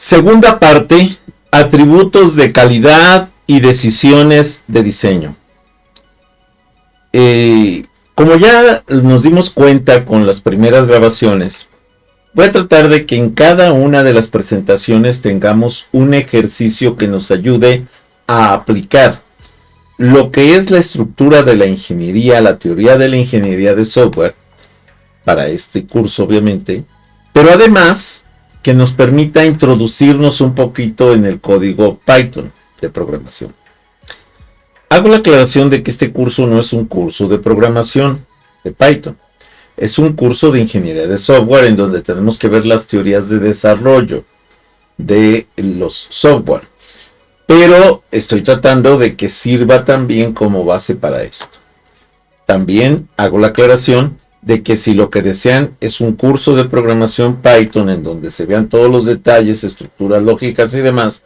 Segunda parte, atributos de calidad y decisiones de diseño. Como ya nos dimos cuenta con las primeras grabaciones, voy a tratar de que en cada una de las presentaciones tengamos un ejercicio que nos ayude a aplicar lo que es la estructura de la ingeniería, la teoría de la ingeniería de software, para este curso obviamente, pero además que nos permita introducirnos un poquito en el código Python de programación. Hago la aclaración de que este curso no es un curso de programación de Python. Es un curso de ingeniería de software en donde tenemos que ver las teorías de desarrollo de los software. Pero estoy tratando de que sirva también como base para esto. También hago la aclaración de que si lo que desean es un curso de programación Python en donde se vean todos los detalles, estructuras lógicas y demás,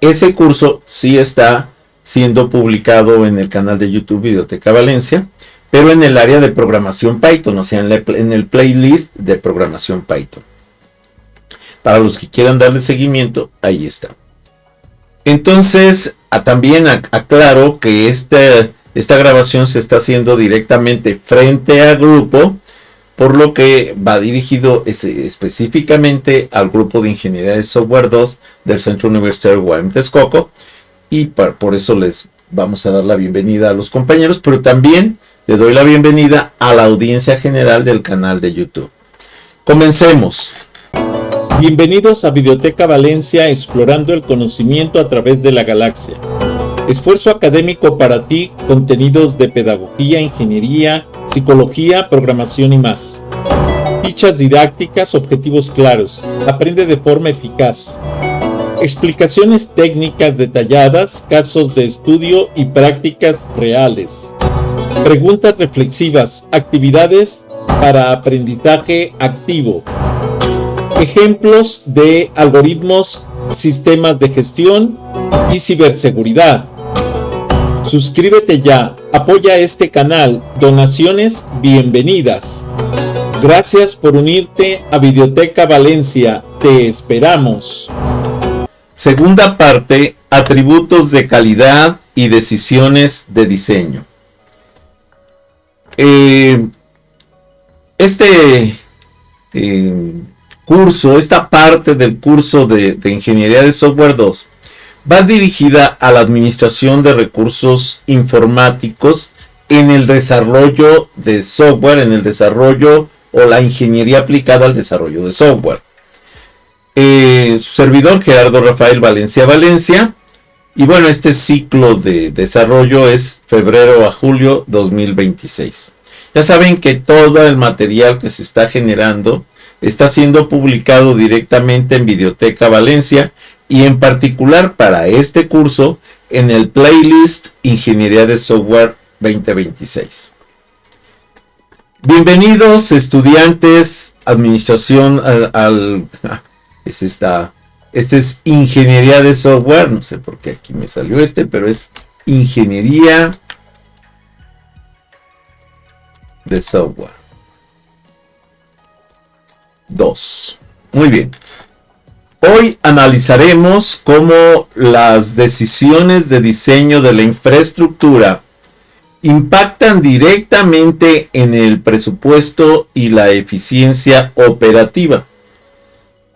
ese curso sí está siendo publicado en el canal de YouTube Videoteca Valencia, pero en el área de programación Python, o sea, en el playlist de programación Python. Para los que quieran darle seguimiento, ahí está. Entonces, también aclaro que esta grabación se está haciendo directamente frente a grupo, por lo que va dirigido específicamente al grupo de Ingeniería de Software 2 del Centro Universitario Guam Texcoco, y por eso les vamos a dar la bienvenida a los compañeros, pero también le doy la bienvenida a la audiencia general del canal de YouTube. Comencemos. Bienvenidos a Videoteca Valencia, explorando el conocimiento a través de la galaxia. Esfuerzo académico para ti, contenidos de pedagogía, ingeniería, psicología, programación y más. Fichas didácticas, objetivos claros. Aprende de forma eficaz. Explicaciones técnicas detalladas, casos de estudio y prácticas reales. Preguntas reflexivas, actividades para aprendizaje activo. Ejemplos de algoritmos, sistemas de gestión y ciberseguridad. Suscríbete ya, apoya este canal, donaciones bienvenidas. Gracias por unirte a Videoteca Valencia, te esperamos. Segunda parte, atributos de calidad y decisiones de diseño. Curso, esta parte del curso de Ingeniería de Software 2 va dirigida a la administración de recursos informáticos en el desarrollo de software, en el desarrollo o la ingeniería aplicada al desarrollo de software. Su servidor Gerardo Rafael Valencia, y bueno, este ciclo de desarrollo es febrero a julio 2026. Ya saben que todo el material que se está generando está siendo publicado directamente en Videoteca Valencia y en particular para este curso en el playlist Ingeniería de Software 2026. Bienvenidos estudiantes, administración este es Ingeniería de Software, no sé por qué aquí me salió pero es Ingeniería de Software 2. Muy bien. Hoy analizaremos cómo las decisiones de diseño de la infraestructura impactan directamente en el presupuesto y la eficiencia operativa.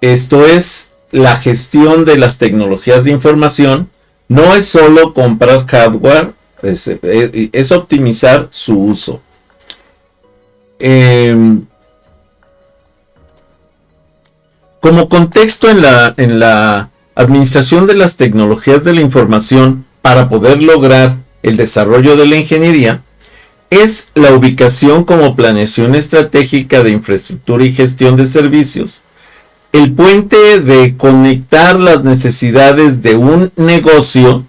Esto es, la gestión de las tecnologías de información no es solo comprar hardware, es optimizar su uso. Como contexto en la administración de las tecnologías de la información para poder lograr el desarrollo de la ingeniería, es la ubicación como planeación estratégica de infraestructura y gestión de servicios, el puente de conectar las necesidades de un negocio,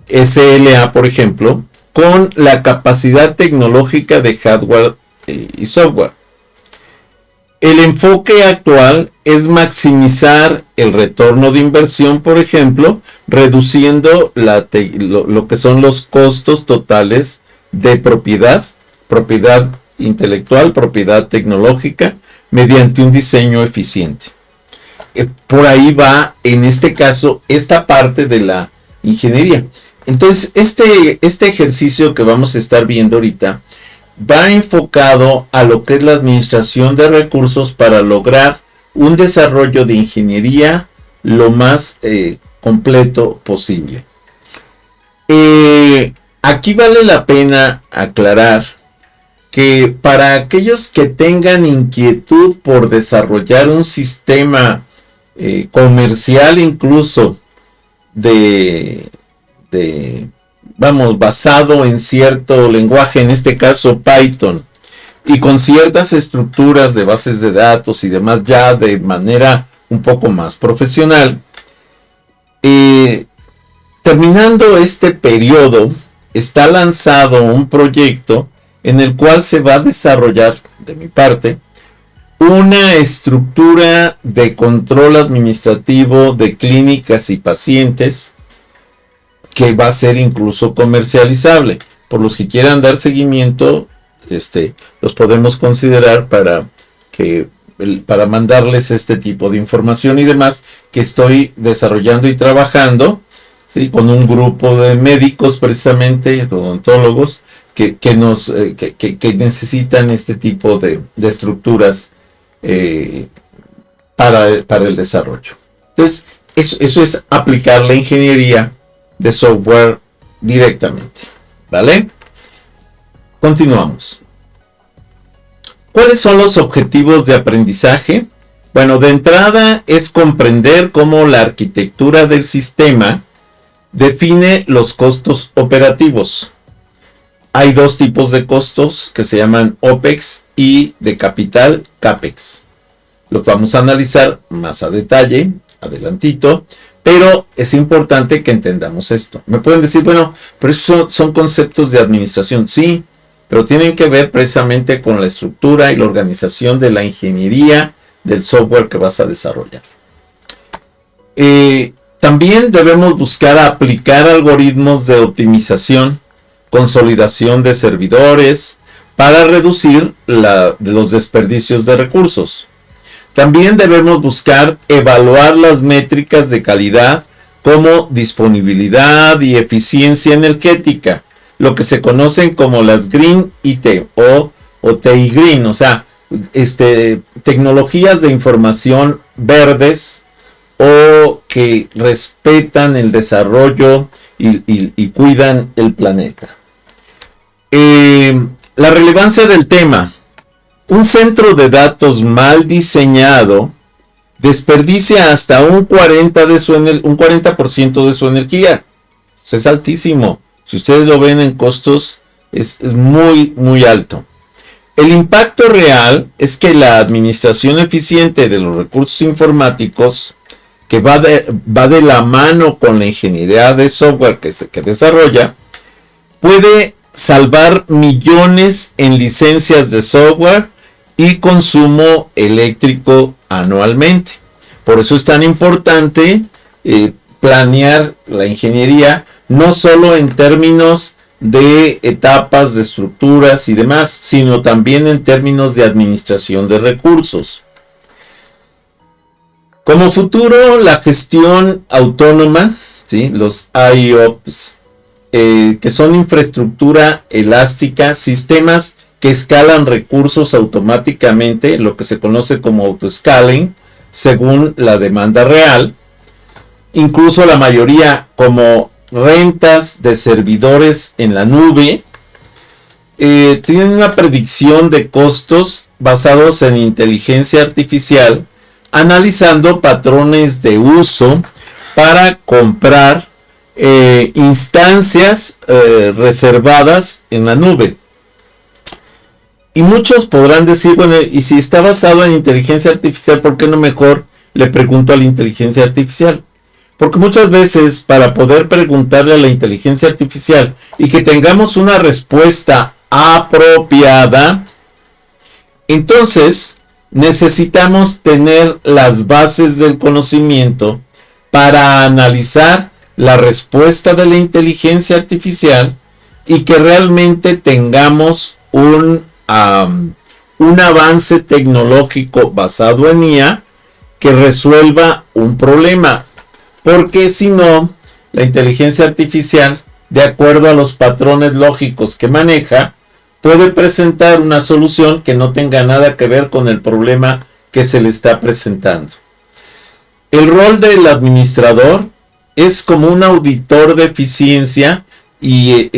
SLA por ejemplo, con la capacidad tecnológica de hardware y software. El enfoque actual es maximizar el retorno de inversión, por ejemplo, reduciendo lo que son los costos totales de propiedad intelectual, propiedad tecnológica, mediante un diseño eficiente. por ahí va, en este caso, esta parte de la ingeniería. Entonces, este ejercicio que vamos a estar viendo ahorita va enfocado a lo que es la administración de recursos para lograr un desarrollo de ingeniería lo más completo posible. Aquí vale la pena aclarar que para aquellos que tengan inquietud por desarrollar un sistema comercial incluso basado en cierto lenguaje, en este caso Python, y con ciertas estructuras de bases de datos y demás ya de manera un poco más profesional, terminando este periodo, está lanzado un proyecto en el cual se va a desarrollar, de mi parte, una estructura de control administrativo de clínicas y pacientes que va a ser incluso comercializable. Por los que quieran dar seguimiento, los podemos considerar para mandarles este tipo de información y demás que estoy desarrollando y trabajando, ¿sí? Con un grupo de médicos, precisamente odontólogos, que necesitan este tipo de estructuras para el desarrollo. Entonces, eso es aplicar la ingeniería de software directamente, ¿vale? Continuamos. ¿Cuáles son los objetivos de aprendizaje? Bueno, de entrada es comprender cómo la arquitectura del sistema define los costos operativos. Hay dos tipos de costos que se llaman OPEX y de capital CAPEX. Lo vamos a analizar más a detalle, adelantito, pero es importante que entendamos esto. Me pueden decir, bueno, pero eso son conceptos de administración. Sí, pero tienen que ver precisamente con la estructura y la organización de la ingeniería del software que vas a desarrollar. También debemos buscar aplicar algoritmos de optimización, consolidación de servidores, para reducir los desperdicios de recursos. También debemos buscar evaluar las métricas de calidad como disponibilidad y eficiencia energética, lo que se conocen como las Green IT o TI Green, o sea, tecnologías de información verdes o que respetan el desarrollo y cuidan el planeta. La relevancia del tema. Un centro de datos mal diseñado desperdicia hasta un 40% de su energía. Eso es altísimo. Si ustedes lo ven en costos, es muy, muy alto. El impacto real es que la administración eficiente de los recursos informáticos, que va de la mano con la ingeniería de software que desarrolla, puede salvar millones en licencias de software y consumo eléctrico anualmente. Por eso es tan importante planear la ingeniería no solo en términos de etapas, de estructuras y demás, sino también en términos de administración de recursos. Como futuro, la gestión autónoma, ¿sí? Los IOPS, que son infraestructura elástica, sistemas que escalan recursos automáticamente, lo que se conoce como autoscaling, según la demanda real. Incluso la mayoría como rentas de servidores en la nube, tienen una predicción de costos basados en inteligencia artificial, analizando patrones de uso para comprar instancias reservadas en la nube. Y muchos podrán decir, bueno, y si está basado en inteligencia artificial, ¿por qué no mejor le pregunto a la inteligencia artificial? Porque muchas veces para poder preguntarle a la inteligencia artificial y que tengamos una respuesta apropiada, entonces necesitamos tener las bases del conocimiento para analizar la respuesta de la inteligencia artificial y que realmente tengamos un avance tecnológico basado en IA que resuelva un problema, porque si no, la inteligencia artificial, de acuerdo a los patrones lógicos que maneja, puede presentar una solución que no tenga nada que ver con el problema que se le está presentando. El rol del administrador es como un auditor de eficiencia y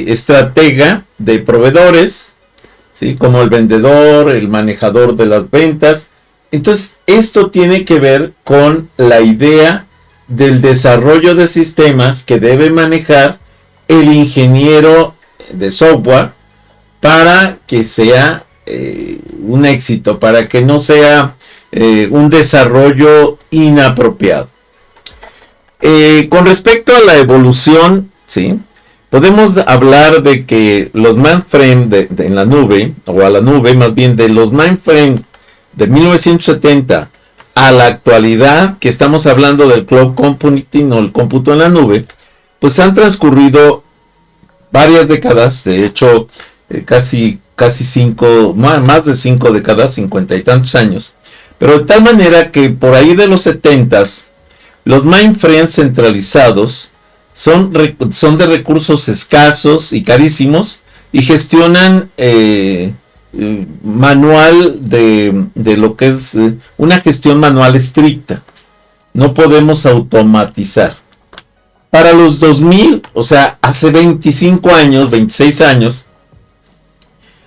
estratega de proveedores, ¿sí? Como el vendedor, el manejador de las ventas. Entonces, esto tiene que ver con la idea del desarrollo de sistemas que debe manejar el ingeniero de software para que sea un éxito, para que no sea un desarrollo inapropiado. Con respecto a la evolución, ¿sí? Podemos hablar de que los mainframe en la nube, o a la nube más bien, de los mainframe de 1970 a la actualidad, que estamos hablando del cloud computing o el cómputo en la nube, pues han transcurrido varias décadas, de hecho casi 5, más de 5 décadas, 50 y tantos años, pero de tal manera que por ahí de los 70s, los mainframes centralizados son de recursos escasos y carísimos y gestionan manual de lo que es una gestión manual estricta. No podemos automatizar. Para los 2000, o sea, hace 25 años, 26 años,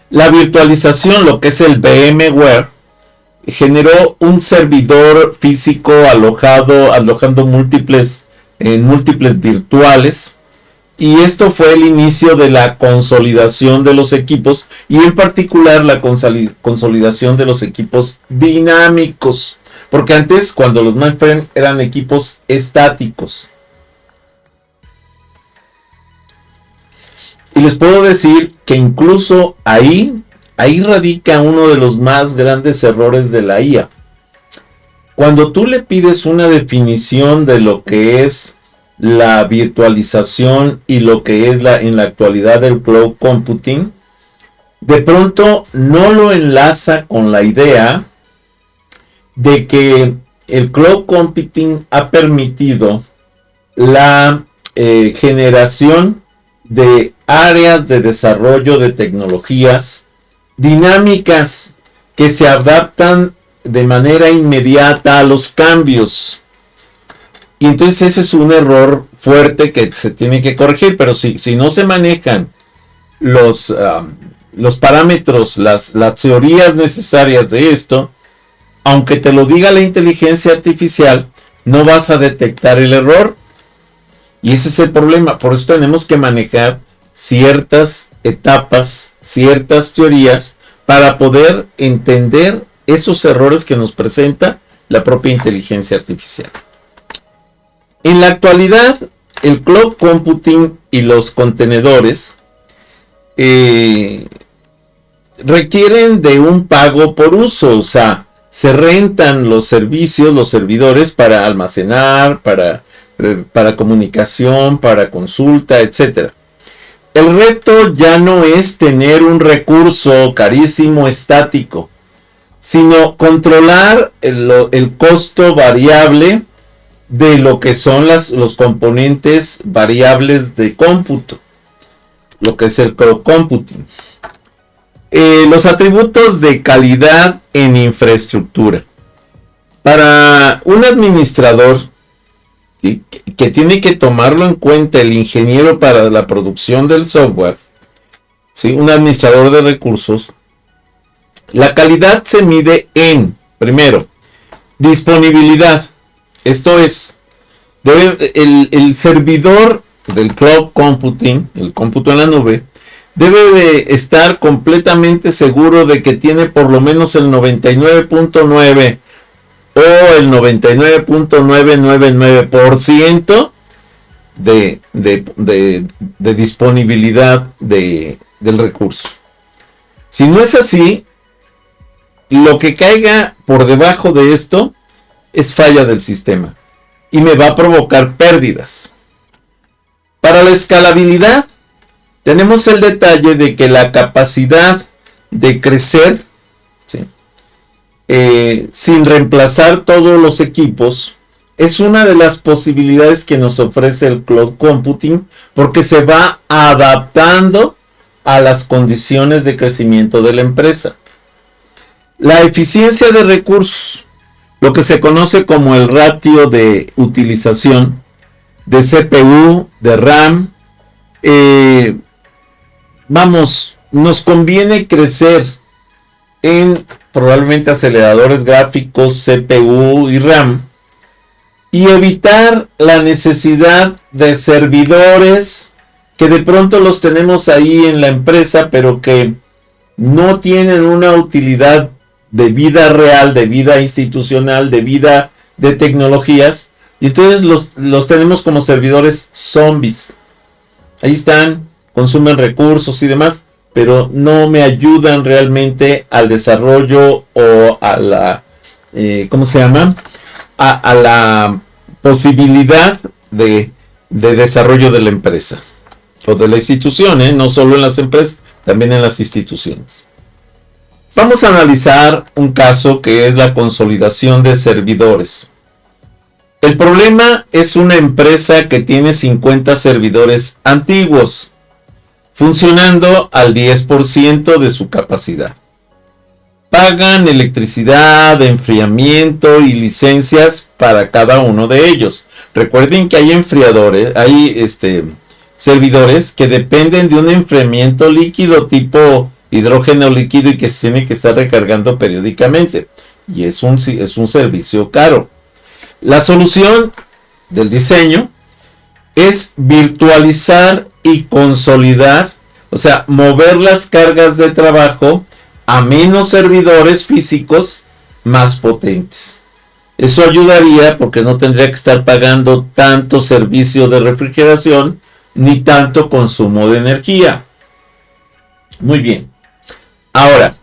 la virtualización, lo que es el VMware, generó un servidor físico alojando múltiples virtuales, y esto fue el inicio de la consolidación de los equipos, y en particular la consolidación de los equipos dinámicos, porque antes, cuando los mainframe eran equipos estáticos. Y les puedo decir que incluso ahí radica uno de los más grandes errores de la IA. Cuando tú le pides una definición de lo que es la virtualización y lo que es en la actualidad el cloud computing, de pronto no lo enlaza con la idea de que el cloud computing ha permitido la generación de áreas de desarrollo de tecnologías dinámicas que se adaptan de manera inmediata a los cambios. Y entonces ese es un error fuerte que se tiene que corregir, pero si no se manejan los parámetros, las teorías necesarias de esto, aunque te lo diga la inteligencia artificial, no vas a detectar el error. Y ese es el problema. Por eso tenemos que manejar ciertas etapas, ciertas teorías, para poder entender esos errores que nos presenta la propia inteligencia artificial. En la actualidad, el cloud computing y los contenedores requieren de un pago por uso, o sea, se rentan los servicios, los servidores para almacenar, para comunicación, para consulta, etc. El reto ya no es tener un recurso carísimo estático, sino controlar el costo variable de lo que son los componentes variables de cómputo, lo que es el cloud computing. Los atributos de calidad en infraestructura. Para un administrador, ¿sí?, que tiene que tomarlo en cuenta el ingeniero para la producción del software, ¿sí?, un administrador de recursos, la calidad se mide en, primero, disponibilidad. Esto es, el servidor del cloud computing, el cómputo en la nube, debe de estar completamente seguro de que tiene por lo menos el 99.9 o el 99.999% de disponibilidad del recurso. Si no es así, lo que caiga por debajo de esto es falla del sistema y me va a provocar pérdidas. Para la escalabilidad, tenemos el detalle de que la capacidad de crecer, ¿sí?, sin reemplazar todos los equipos, es una de las posibilidades que nos ofrece el cloud computing, porque se va adaptando a las condiciones de crecimiento de la empresa. La eficiencia de recursos, lo que se conoce como el ratio de utilización de CPU, de RAM, nos conviene crecer en probablemente aceleradores gráficos, CPU y RAM, y evitar la necesidad de servidores que de pronto los tenemos ahí en la empresa, pero que no tienen una utilidad de vida real, de vida institucional, de vida de tecnologías, y entonces los tenemos como servidores zombies. Ahí están, consumen recursos y demás, pero no me ayudan realmente al desarrollo o a la, a la posibilidad de desarrollo de la empresa o de la institución, no solo en las empresas, también en las instituciones. Vamos a analizar un caso que es la consolidación de servidores. El problema es una empresa que tiene 50 servidores antiguos, funcionando al 10% de su capacidad. Pagan electricidad, enfriamiento y licencias para cada uno de ellos. Recuerden que hay enfriadores, hay servidores que dependen de un enfriamiento líquido tipo hidrógeno líquido y que se tiene que estar recargando periódicamente. Y es un servicio caro. La solución del diseño es virtualizar y consolidar, o sea, mover las cargas de trabajo a menos servidores físicos más potentes. Eso ayudaría porque no tendría que estar pagando tanto servicio de refrigeración ni tanto consumo de energía. Muy bien. Ahora,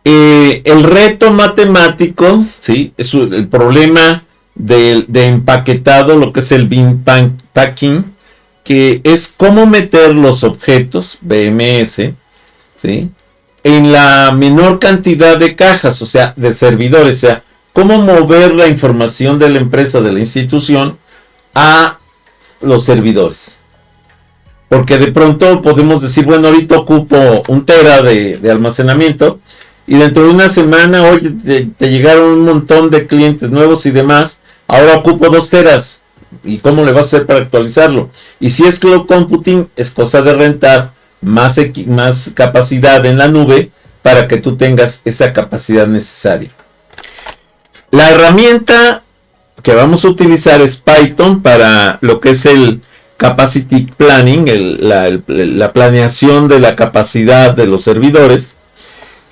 el reto matemático, ¿sí? Es el problema de empaquetado, lo que es el bin packing, que es cómo meter los objetos BMS, ¿sí?, en la menor cantidad de cajas, o sea, de servidores, o sea, cómo mover la información de la empresa, de la institución, a los servidores. Porque de pronto podemos decir, bueno, ahorita ocupo 1 tera de almacenamiento, y dentro de una semana, oye, te llegaron un montón de clientes nuevos y demás, ahora ocupo 2 teras. ¿Y cómo le vas a hacer para actualizarlo? Y si es cloud computing, es cosa de rentar más capacidad en la nube para que tú tengas esa capacidad necesaria. La herramienta que vamos a utilizar es Python para lo que es el Capacity Planning, la planeación de la capacidad de los servidores.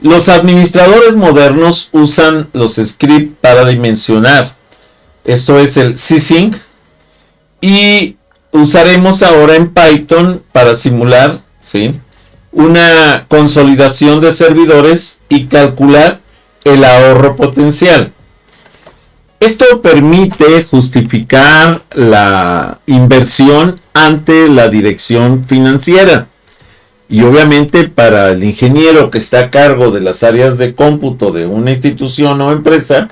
Los administradores modernos usan los scripts para dimensionar. Esto es el Csync. Y usaremos ahora en Python para simular, ¿sí?, una consolidación de servidores y calcular el ahorro potencial. Esto permite justificar la inversión ante la dirección financiera. Y obviamente para el ingeniero que está a cargo de las áreas de cómputo de una institución o empresa,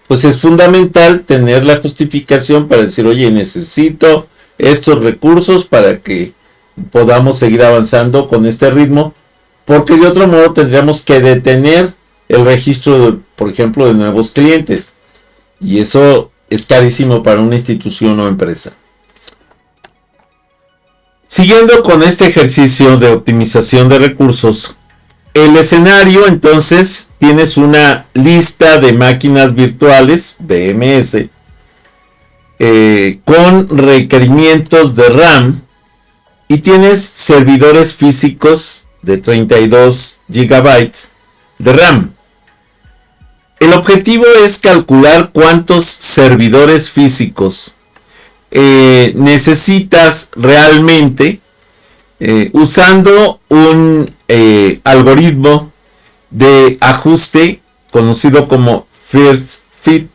pues es fundamental tener la justificación para decir, oye, necesito estos recursos para que podamos seguir avanzando con este ritmo, porque de otro modo tendríamos que detener el registro, por ejemplo, de nuevos clientes. Y eso es carísimo para una institución o empresa. Siguiendo con este ejercicio de optimización de recursos, el escenario, entonces, tienes una lista de máquinas virtuales, BMS, con requerimientos de RAM, y tienes servidores físicos de 32 GB de RAM. El objetivo es calcular cuántos servidores físicos necesitas realmente usando un algoritmo de ajuste conocido como First Fit.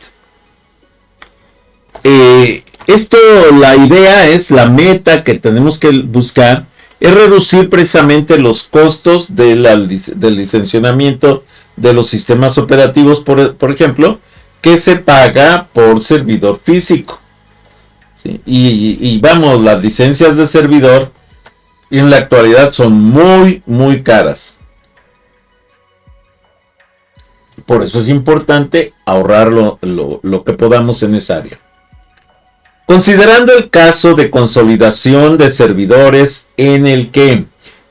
La idea es, la meta que tenemos que buscar es reducir precisamente los costos del licenciamiento de los sistemas operativos, por ejemplo, que se paga por servidor físico. ¿Sí? Y vamos, las licencias de servidor en la actualidad son muy caras. Por eso es importante ahorrar lo que podamos en esa área. Considerando el caso de consolidación de servidores en el que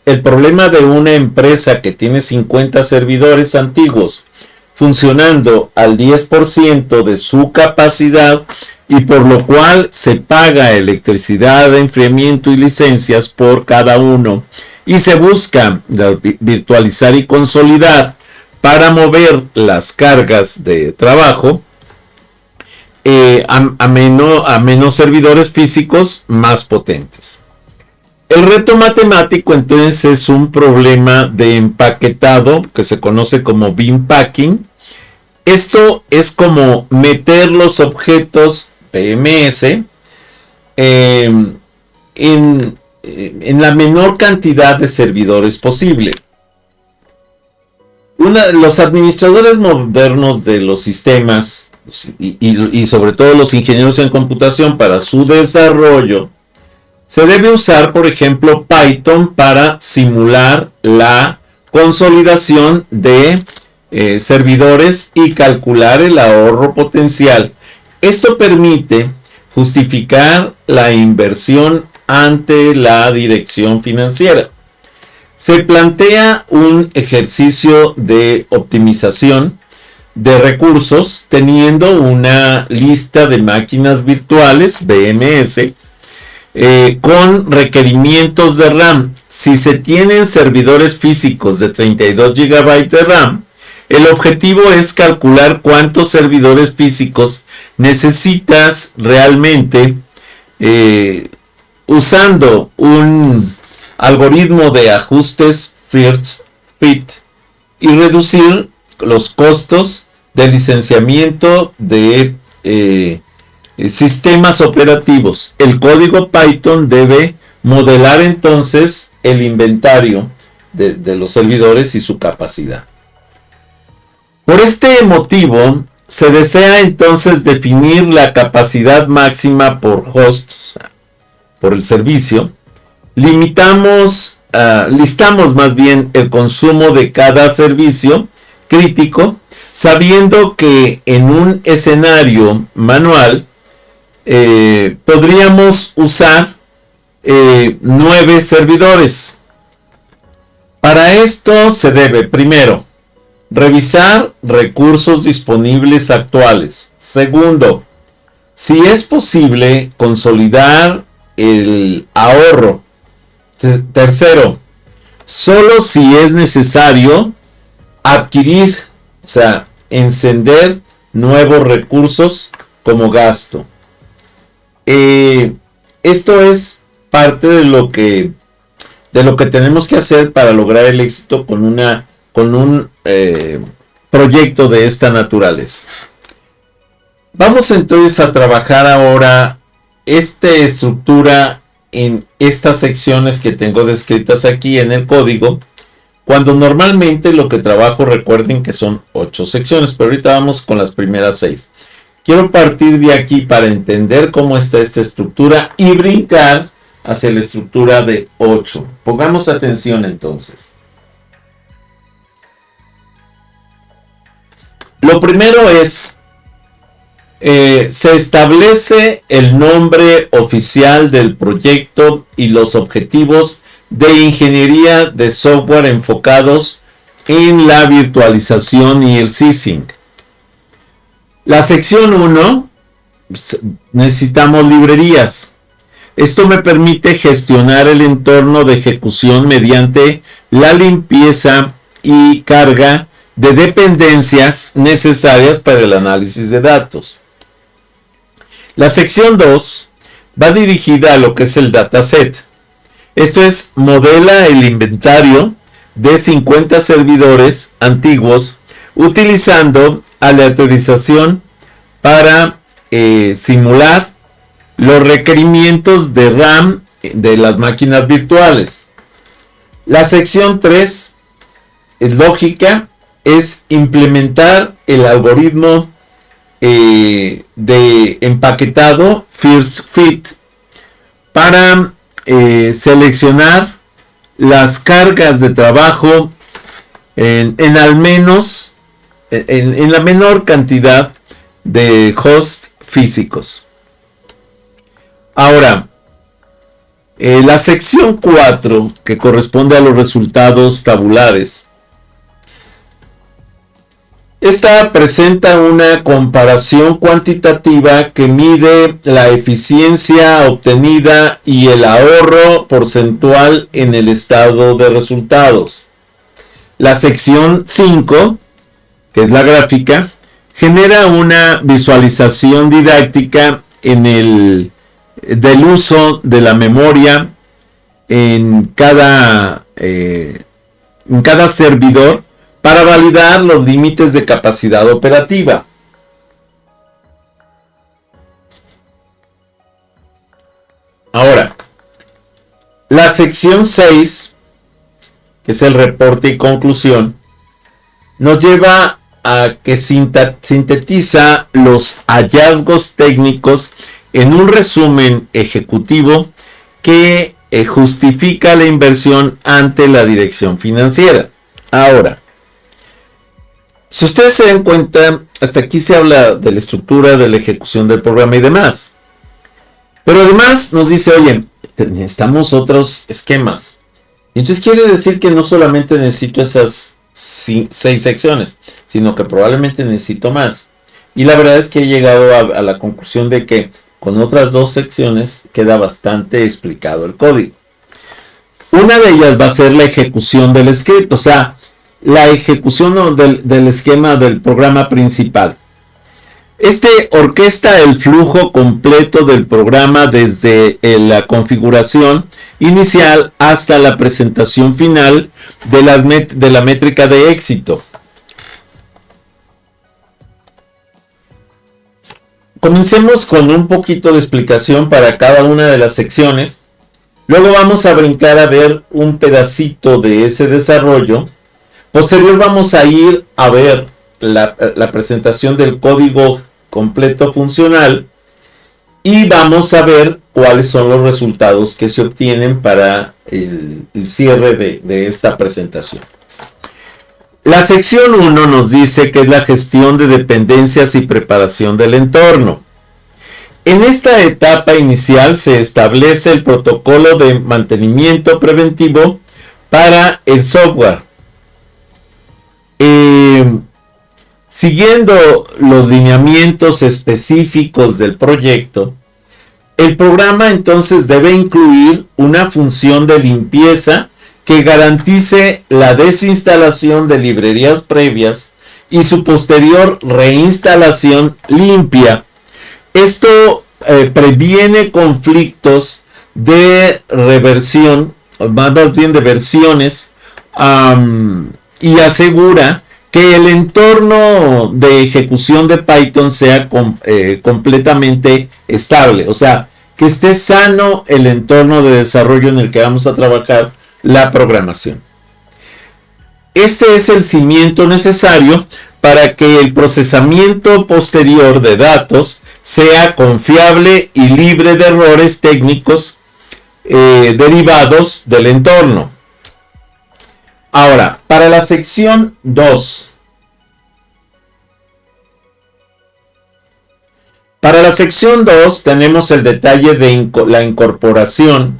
el problema de una empresa que tiene 50 servidores antiguos funcionando al 10% de su capacidad y por lo cual se paga electricidad, enfriamiento y licencias por cada uno y se busca virtualizar y consolidar para mover las cargas de trabajo a menos servidores físicos más potentes. El reto matemático entonces es un problema de empaquetado que se conoce como bin packing. Esto es como meter los objetos PMS en la menor cantidad de servidores posible. Los administradores modernos de los sistemas y sobre todo los ingenieros en computación para su desarrollo, se debe usar, por ejemplo, Python para simular la consolidación de servidores y calcular el ahorro potencial. Esto permite justificar la inversión ante la dirección financiera. Se plantea un ejercicio de optimización de recursos teniendo una lista de máquinas virtuales, BMS, con requerimientos de RAM. Si se tienen servidores físicos de 32 GB de RAM, el objetivo es calcular cuántos servidores físicos necesitas realmente usando un algoritmo de ajustes first fit y reducir los costos de licenciamiento de sistemas operativos. El código Python debe modelar entonces el inventario de los servidores y su capacidad. Por este motivo, se desea entonces definir la capacidad máxima por host, o sea, por el servicio. Listamos más bien el consumo de cada servicio crítico, sabiendo que en un escenario manual podríamos usar 9 servidores. Para esto se debe, primero, revisar recursos disponibles actuales. Segundo, si es posible, consolidar el ahorro. Tercero, solo si es necesario adquirir, o sea, encender nuevos recursos como gasto. Esto es parte de lo que tenemos que hacer para lograr el éxito con un proyecto de esta naturaleza. Vamos entonces a trabajar ahora esta estructura en estas secciones que tengo descritas aquí en el código, cuando normalmente lo que trabajo, recuerden que son 8 secciones, pero ahorita vamos con las primeras 6. Quiero partir de aquí para entender cómo está esta estructura y brincar hacia la estructura de 8. Pongamos atención entonces. Lo primero es, se establece el nombre oficial del proyecto y los objetivos de ingeniería de software enfocados en la virtualización y el syncing. La sección 1, necesitamos librerías. Esto me permite gestionar el entorno de ejecución mediante la limpieza y carga de dependencias necesarias para el análisis de datos. La sección 2 va dirigida a lo que es el dataset. Esto es, modela el inventario de 50 servidores antiguos utilizando aleatorización para simular los requerimientos de RAM de las máquinas virtuales. La sección 3 es lógica es implementar el algoritmo de empaquetado First Fit para seleccionar las cargas de trabajo en al menos en la menor cantidad de hosts físicos. Ahora, la sección 4, que corresponde a los resultados tabulares, esta presenta una comparación cuantitativa que mide la eficiencia obtenida y el ahorro porcentual en el estado de resultados. La sección 5, que es la gráfica, genera una visualización didáctica del uso de la memoria en cada servidor para validar los límites de capacidad operativa. Ahora, la sección 6, que es el reporte y conclusión, nos lleva a que sintetiza los hallazgos técnicos en un resumen ejecutivo que justifica la inversión ante la dirección financiera. Ahora, si ustedes se dan cuenta, hasta aquí se habla de la estructura, de la ejecución del programa y demás. Pero además nos dice, oye, necesitamos otros esquemas. Y entonces quiere decir que no solamente necesito esas 6 secciones, sino que probablemente necesito más. Y la verdad es que he llegado a la conclusión de que con otras 2 secciones queda bastante explicado el código. Una de ellas va a ser la ejecución del script, o sea, la ejecución del esquema del programa principal. Este orquesta el flujo completo del programa desde la configuración inicial hasta la presentación final de la métrica de éxito. Comencemos con un poquito de explicación para cada una de las secciones. Luego vamos a brincar a ver un pedacito de ese desarrollo. Posterior vamos a ir a ver la presentación del código completo funcional y vamos a ver cuáles son los resultados que se obtienen para el cierre de esta presentación. La sección 1 nos dice que es la gestión de dependencias y preparación del entorno. En esta etapa inicial se establece el protocolo de mantenimiento preventivo para el software. Siguiendo los lineamientos específicos del proyecto, el programa entonces debe incluir una función de limpieza que garantice la desinstalación de librerías previas y su posterior reinstalación limpia. Esto previene conflictos de reversión, más bien de versiones, y asegura que el entorno de ejecución de Python sea completamente estable, o sea, que esté sano el entorno de desarrollo en el que vamos a trabajar la programación. Este es el cimiento necesario para que el procesamiento posterior de datos sea confiable y libre de errores técnicos derivados del entorno. Ahora, para la sección 2. Para la sección 2 tenemos el detalle de la incorporación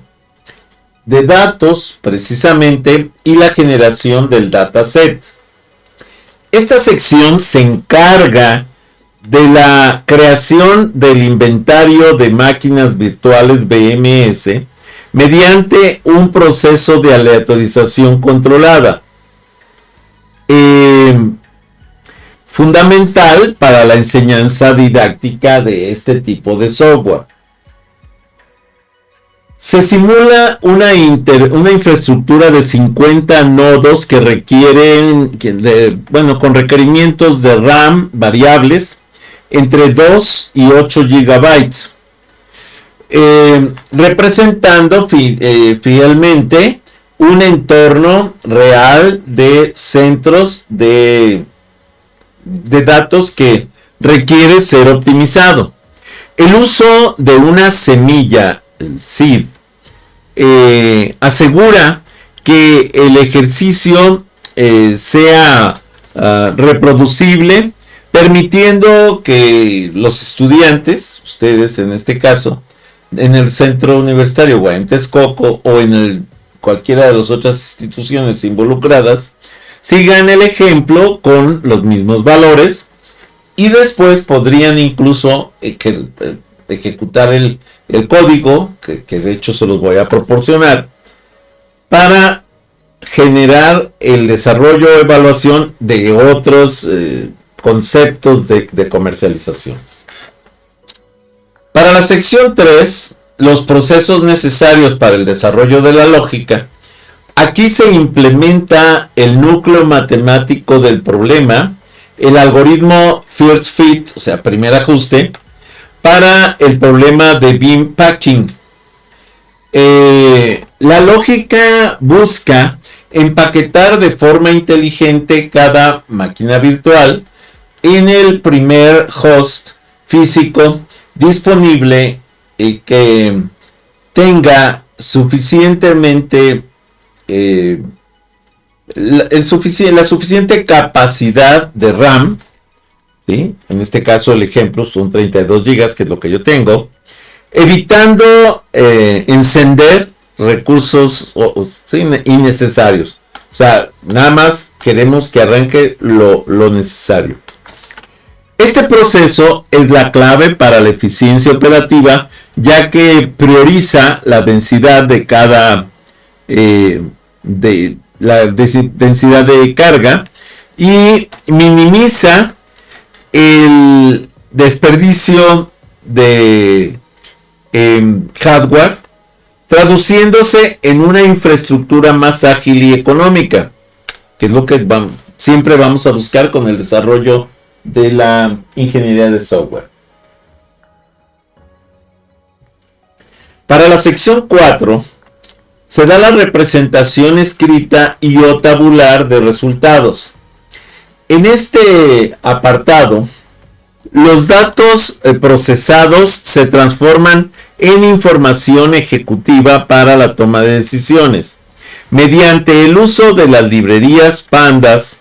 de datos precisamente y la generación del dataset. Esta sección se encarga de la creación del inventario de máquinas virtuales BMS mediante un proceso de aleatorización controlada. Fundamental para la enseñanza didáctica de este tipo de software. Se simula una infraestructura de 50 nodos que requieren, con requerimientos de RAM variables entre 2 y 8 gigabytes. Representando fielmente un entorno real de centros de datos que requiere ser optimizado. El uso de una semilla, el seed, asegura que el ejercicio sea reproducible, permitiendo que los estudiantes, ustedes en este caso, en el centro universitario o en Texcoco o en cualquiera de las otras instituciones involucradas, sigan el ejemplo con los mismos valores y después podrían incluso ejecutar el código, que de hecho se los voy a proporcionar, para generar el desarrollo o evaluación de otros conceptos de comercialización. Para la sección 3, los procesos necesarios para el desarrollo de la lógica, aquí se implementa el núcleo matemático del problema, el algoritmo First Fit, o sea, primer ajuste, para el problema de Beam Packing. La lógica busca empaquetar de forma inteligente cada máquina virtual en el primer host físico disponible y que tenga suficientemente la suficiente capacidad de RAM, ¿sí? En este caso el ejemplo son 32 GB, que es lo que yo tengo, evitando encender recursos ¿sí? innecesarios. O sea, nada más queremos que arranque lo necesario. Este proceso es la clave para la eficiencia operativa, ya que prioriza la densidad de cada densidad de carga y minimiza el desperdicio de hardware, traduciéndose en una infraestructura más ágil y económica, que es lo que siempre vamos a buscar con el desarrollo de la ingeniería de software. Para la sección 4 se da la representación escrita y o tabular de resultados. En este apartado, los datos procesados se transforman en información ejecutiva para la toma de decisiones mediante el uso de las librerías Pandas.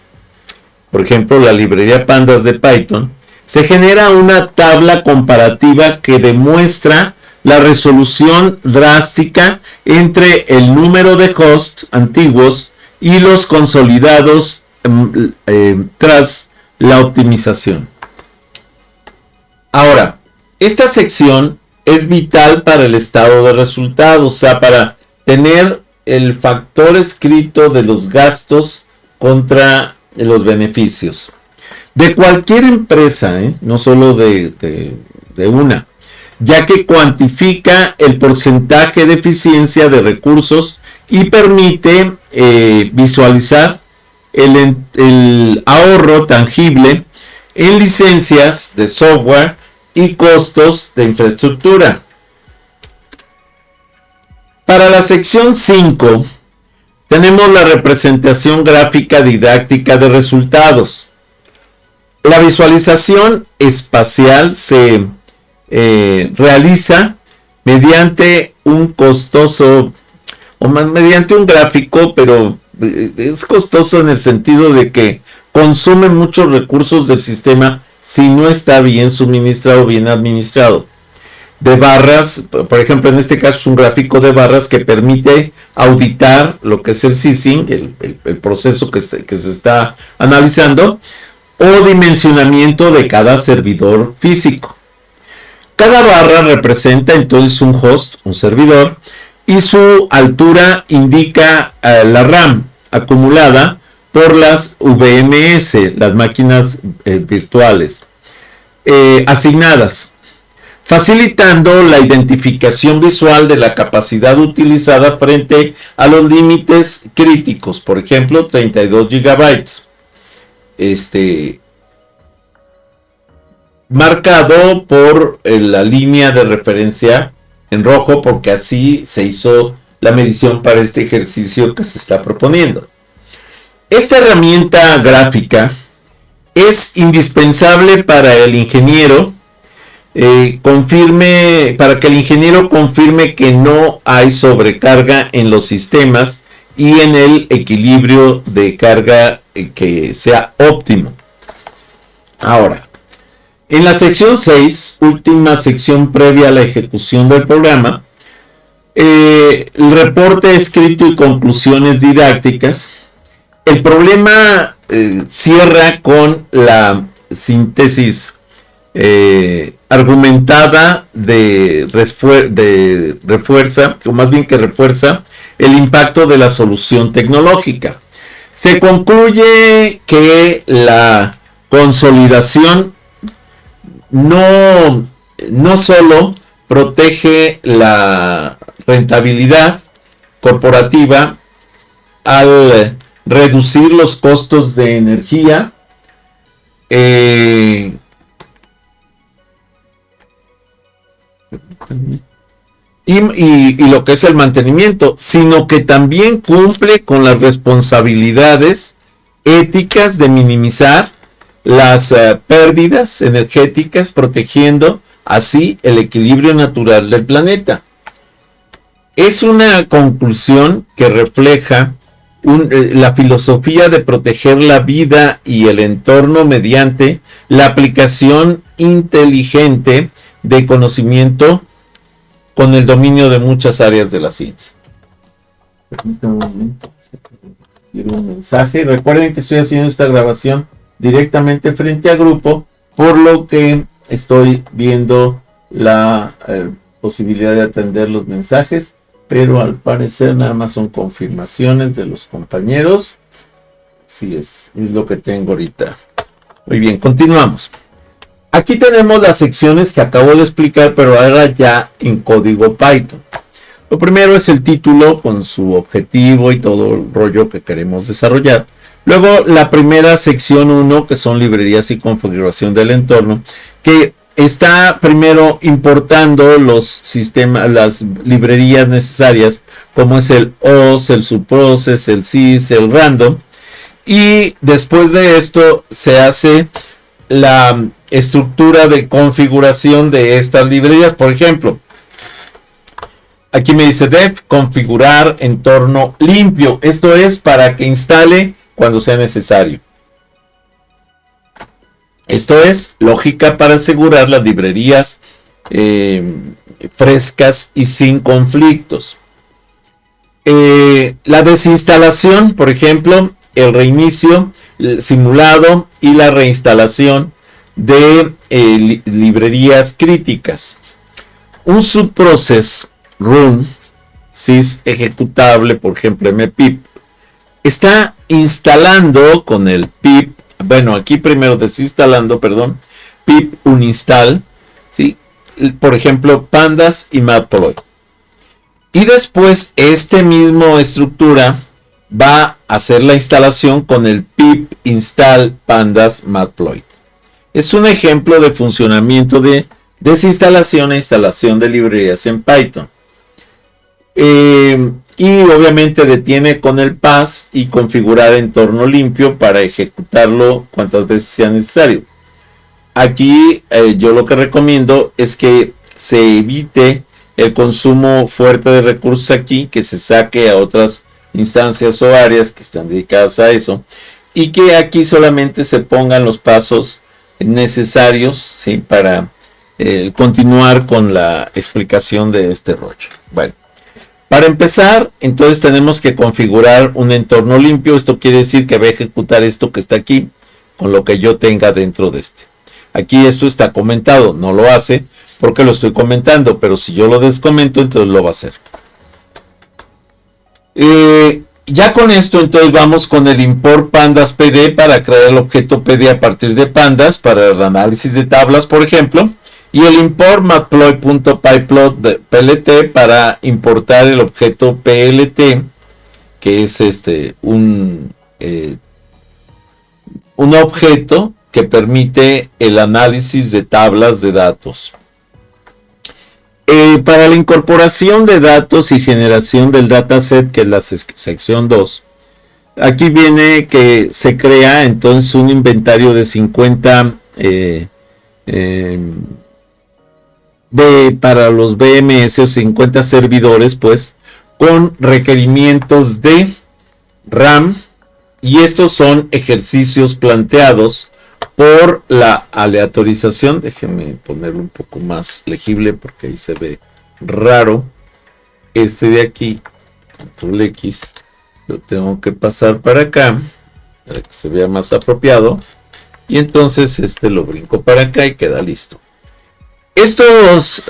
Por ejemplo, la librería Pandas de Python, se genera una tabla comparativa que demuestra la resolución drástica entre el número de hosts antiguos y los consolidados tras la optimización. Ahora, esta sección es vital para el estado de resultados, o sea, para tener el factor escrito de los gastos contra los beneficios de cualquier empresa, no solo de una, ya que cuantifica el porcentaje de eficiencia de recursos y permite visualizar el ahorro tangible en licencias de software y costos de infraestructura. Para la sección 5 tenemos la representación gráfica didáctica de resultados. La visualización espacial se realiza mediante un mediante un gráfico, pero es costoso en el sentido de que consume muchos recursos del sistema si no está bien suministrado, bien administrado. De barras, por ejemplo, en este caso es un gráfico de barras que permite auditar lo que es el sysing, el proceso que se está analizando, o dimensionamiento de cada servidor físico. Cada barra representa entonces un host, un servidor, y su altura indica la RAM acumulada por las VMS, las máquinas virtuales asignadas, facilitando la identificación visual de la capacidad utilizada frente a los límites críticos, por ejemplo 32 GB, marcado por la línea de referencia en rojo, porque así se hizo la medición para este ejercicio que se está proponiendo. Esta herramienta gráfica es indispensable para el ingeniero para que el ingeniero confirme que no hay sobrecarga en los sistemas y en el equilibrio de carga que sea óptimo. Ahora, en la sección 6, última sección previa a la ejecución del programa, el reporte escrito y conclusiones didácticas. El problema cierra con la síntesis argumentada refuerza, o más bien que refuerza, el impacto de la solución tecnológica. Se concluye que la consolidación no solo protege la rentabilidad corporativa al reducir los costos de energía, y lo que es el mantenimiento, sino que también cumple con las responsabilidades éticas de minimizar las pérdidas energéticas, protegiendo así el equilibrio natural del planeta. Es una conclusión que refleja la filosofía de proteger la vida y el entorno mediante la aplicación inteligente de conocimiento con el dominio de muchas áreas de la ciencia. Permítanme un momento. Quiero un mensaje. Recuerden que estoy haciendo esta grabación directamente frente a grupo, por lo que estoy viendo la posibilidad de atender los mensajes, pero al parecer nada más son confirmaciones de los compañeros. Así es lo que tengo ahorita. Muy bien, continuamos. Aquí tenemos las secciones que acabo de explicar, pero ahora ya en código Python. Lo primero es el título con su objetivo y todo el rollo que queremos desarrollar. Luego la primera sección 1, que son librerías y configuración del entorno, que está primero importando los sistemas, las librerías necesarias, como es el OS, el subprocess, el sys, el random. Y después de esto se hace la estructura de configuración de estas librerías. Por ejemplo, aquí me dice def configurar entorno limpio. Esto es para que instale cuando sea necesario. Esto es lógica para asegurar las librerías frescas y sin conflictos. La desinstalación, por ejemplo, el reinicio, el simulado y la reinstalación de librerías críticas. Un subprocess run sys ejecutable, por ejemplo mpip, está instalando con el pip, bueno, aquí primero desinstalando, perdón, pip uninstall, ¿sí? Por ejemplo, pandas y matplotlib. Y después esta misma estructura va a hacer la instalación con el pip install pandas matplotlib. Es un ejemplo de funcionamiento de desinstalación e instalación de librerías en Python. Y obviamente detiene con el pass y configurar entorno limpio para ejecutarlo cuantas veces sea necesario. Aquí yo lo que recomiendo es que se evite el consumo fuerte de recursos aquí, que se saque a otras instancias o áreas que están dedicadas a eso, y que aquí solamente se pongan los pasos necesarios, ¿sí?, para continuar con la explicación de este rollo. Bueno, para empezar, entonces tenemos que configurar un entorno limpio. Esto quiere decir que va a ejecutar esto que está aquí con lo que yo tenga dentro de este. Aquí esto está comentado, no lo hace porque lo estoy comentando, pero si yo lo descomento, entonces lo va a hacer. Ya con esto, entonces vamos con el import pandas pd para crear el objeto pd a partir de pandas para el análisis de tablas, por ejemplo. Y el import matplotlib.pyplot.plt para importar el objeto plt, que es un objeto que permite el análisis de tablas de datos. Para la incorporación de datos y generación del dataset, que es la sección 2, aquí viene que se crea entonces un inventario de 50 para los BMS, o 50 servidores, pues, con requerimientos de RAM, y estos son ejercicios planteados por la aleatorización. Déjenme ponerlo un poco más legible porque ahí se ve raro. Este de aquí, control X, lo tengo que pasar para acá para que se vea más apropiado, y entonces este lo brinco para acá y queda listo. Estos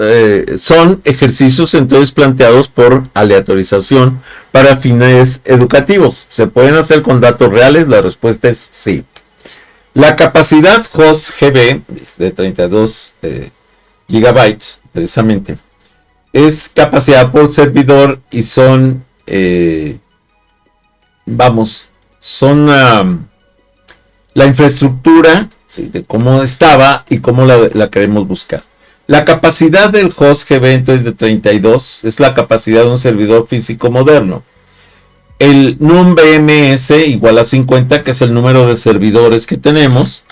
son ejercicios entonces planteados por aleatorización para fines educativos. ¿Se pueden hacer con datos reales? La respuesta es sí. La capacidad host GB de 32 gigabytes, precisamente, es capacidad por servidor, y son, la infraestructura, ¿sí?, de cómo estaba y cómo la queremos buscar. La capacidad del host GB entonces de 32 es la capacidad de un servidor físico moderno. El num BMS igual a 50, que es el número de servidores que tenemos,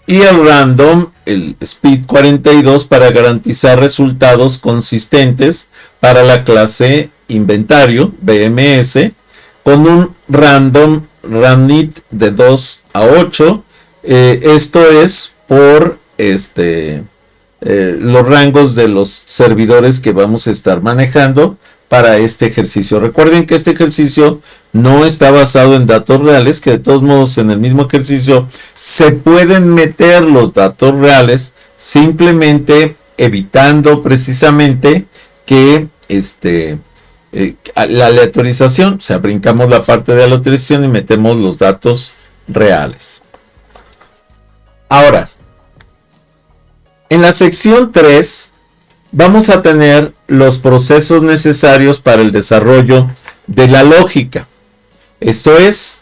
y el random, el speed 42, para garantizar resultados consistentes para la clase inventario BMS, con un random runit de 2 a 8. Esto es por los rangos de los servidores que vamos a estar manejando para este ejercicio. Recuerden que este ejercicio no está basado en datos reales, que de todos modos en el mismo ejercicio se pueden meter los datos reales, simplemente evitando precisamente que la aleatorización, o sea, brincamos la parte de aleatorización y metemos los datos reales. Ahora, en la sección 3 vamos a tener los procesos necesarios para el desarrollo de la lógica. Esto es,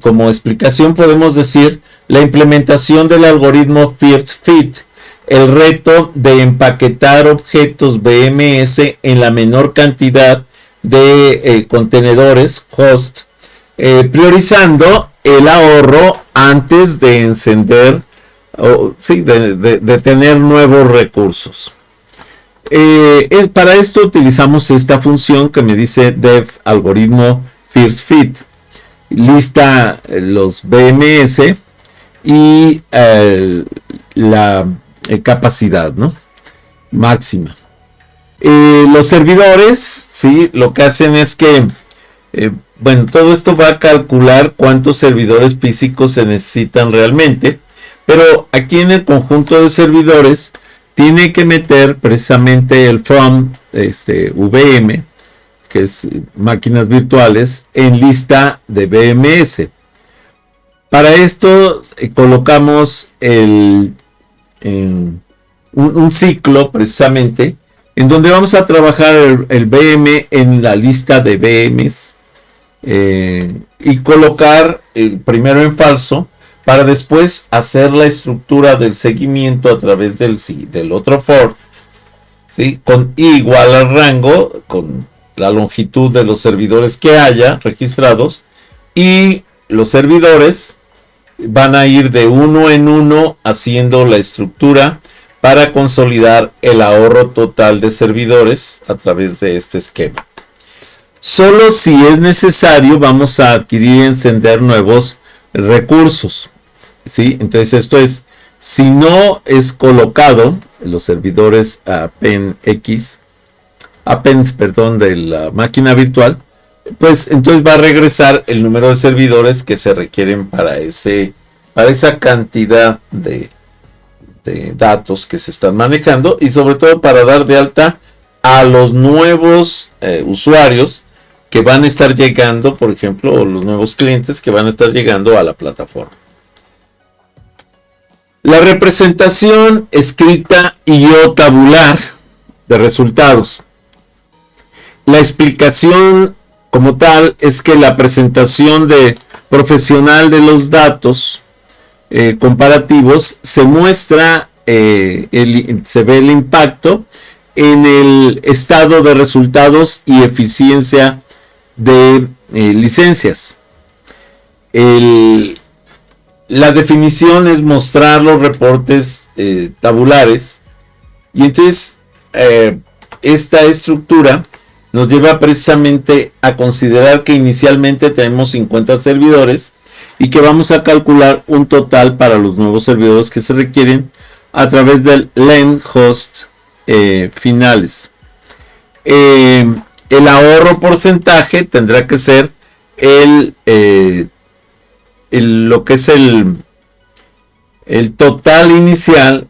como explicación podemos decir, la implementación del algoritmo First Fit, el reto de empaquetar objetos BMS en la menor cantidad de contenedores host, priorizando el ahorro antes de encender, de tener nuevos recursos. Para esto utilizamos esta función que me dice dev algoritmo First Fit, lista los BMS y la capacidad, ¿no?, máxima. Los servidores, ¿sí?, lo que hacen es que todo esto va a calcular cuántos servidores físicos se necesitan realmente, pero aquí en el conjunto de servidores tiene que meter precisamente el from VM, que es máquinas virtuales, en lista de BMS. Para esto colocamos un ciclo precisamente en donde vamos a trabajar el VM en la lista de VMs, y colocar primero en falso, para después hacer la estructura del seguimiento a través del otro for, ¿sí?, con i igual al rango, con la longitud de los servidores que haya registrados, y los servidores van a ir de uno en uno haciendo la estructura para consolidar el ahorro total de servidores a través de este esquema. Solo si es necesario vamos a adquirir y encender nuevos recursos, ¿sí? Entonces esto es, si no es colocado los servidores append de la máquina virtual, pues entonces va a regresar el número de servidores que se requieren para esa cantidad de datos que se están manejando, y sobre todo para dar de alta a los nuevos usuarios que van a estar llegando, por ejemplo, o los nuevos clientes que van a estar llegando a la plataforma. La representación escrita y o tabular de resultados. La explicación como tal es que la presentación profesional de los datos comparativos se muestra, se ve el impacto en el estado de resultados y eficiencia de licencias. La definición es mostrar los reportes tabulares, y entonces esta estructura nos lleva precisamente a considerar que inicialmente tenemos 50 servidores y que vamos a calcular un total para los nuevos servidores que se requieren a través del len host finales. El ahorro porcentaje tendrá que ser lo que es el total inicial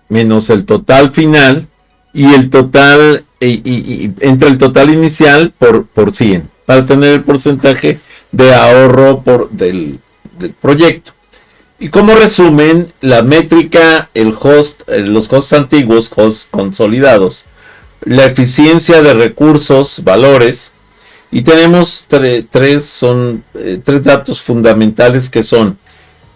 menos el total final, y el total entre el total inicial por 100 para tener el porcentaje de ahorro del proyecto. Y como resumen, la métrica, los hosts antiguos, hosts consolidados, la eficiencia de recursos, valores, y tenemos tres datos fundamentales que son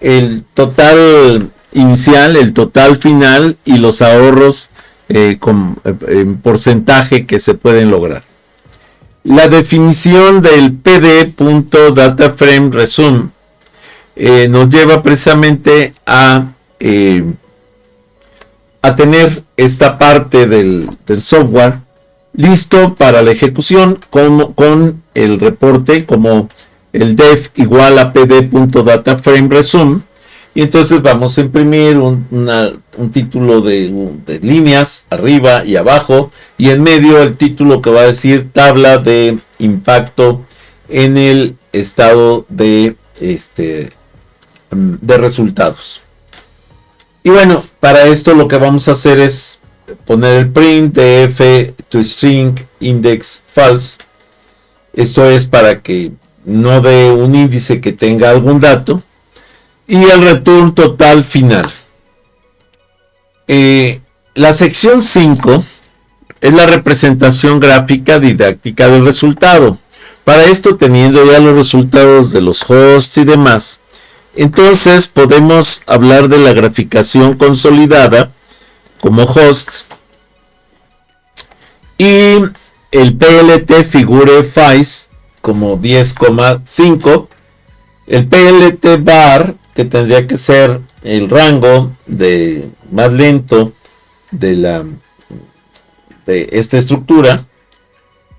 el total inicial, el total final y los ahorros en porcentaje que se pueden lograr. La definición del pd.dataframe_resume nos lleva precisamente a tener esta parte del software listo para la ejecución con el reporte como el def igual a pd.dataframe_resume, y entonces vamos a imprimir un título de líneas arriba y abajo, y en medio el título que va a decir tabla de impacto en el estado de resultados. Y bueno, para esto lo que vamos a hacer es poner el print df to string index false. Esto es para que no dé un índice que tenga algún dato, y el return total final. La sección 5 es la representación gráfica didáctica del resultado. Para esto, teniendo ya los resultados de los hosts y demás, entonces podemos hablar de la graficación consolidada como host, y el PLT figure FICE como 10,5, el PLT bar, que tendría que ser el rango más lento de esta estructura,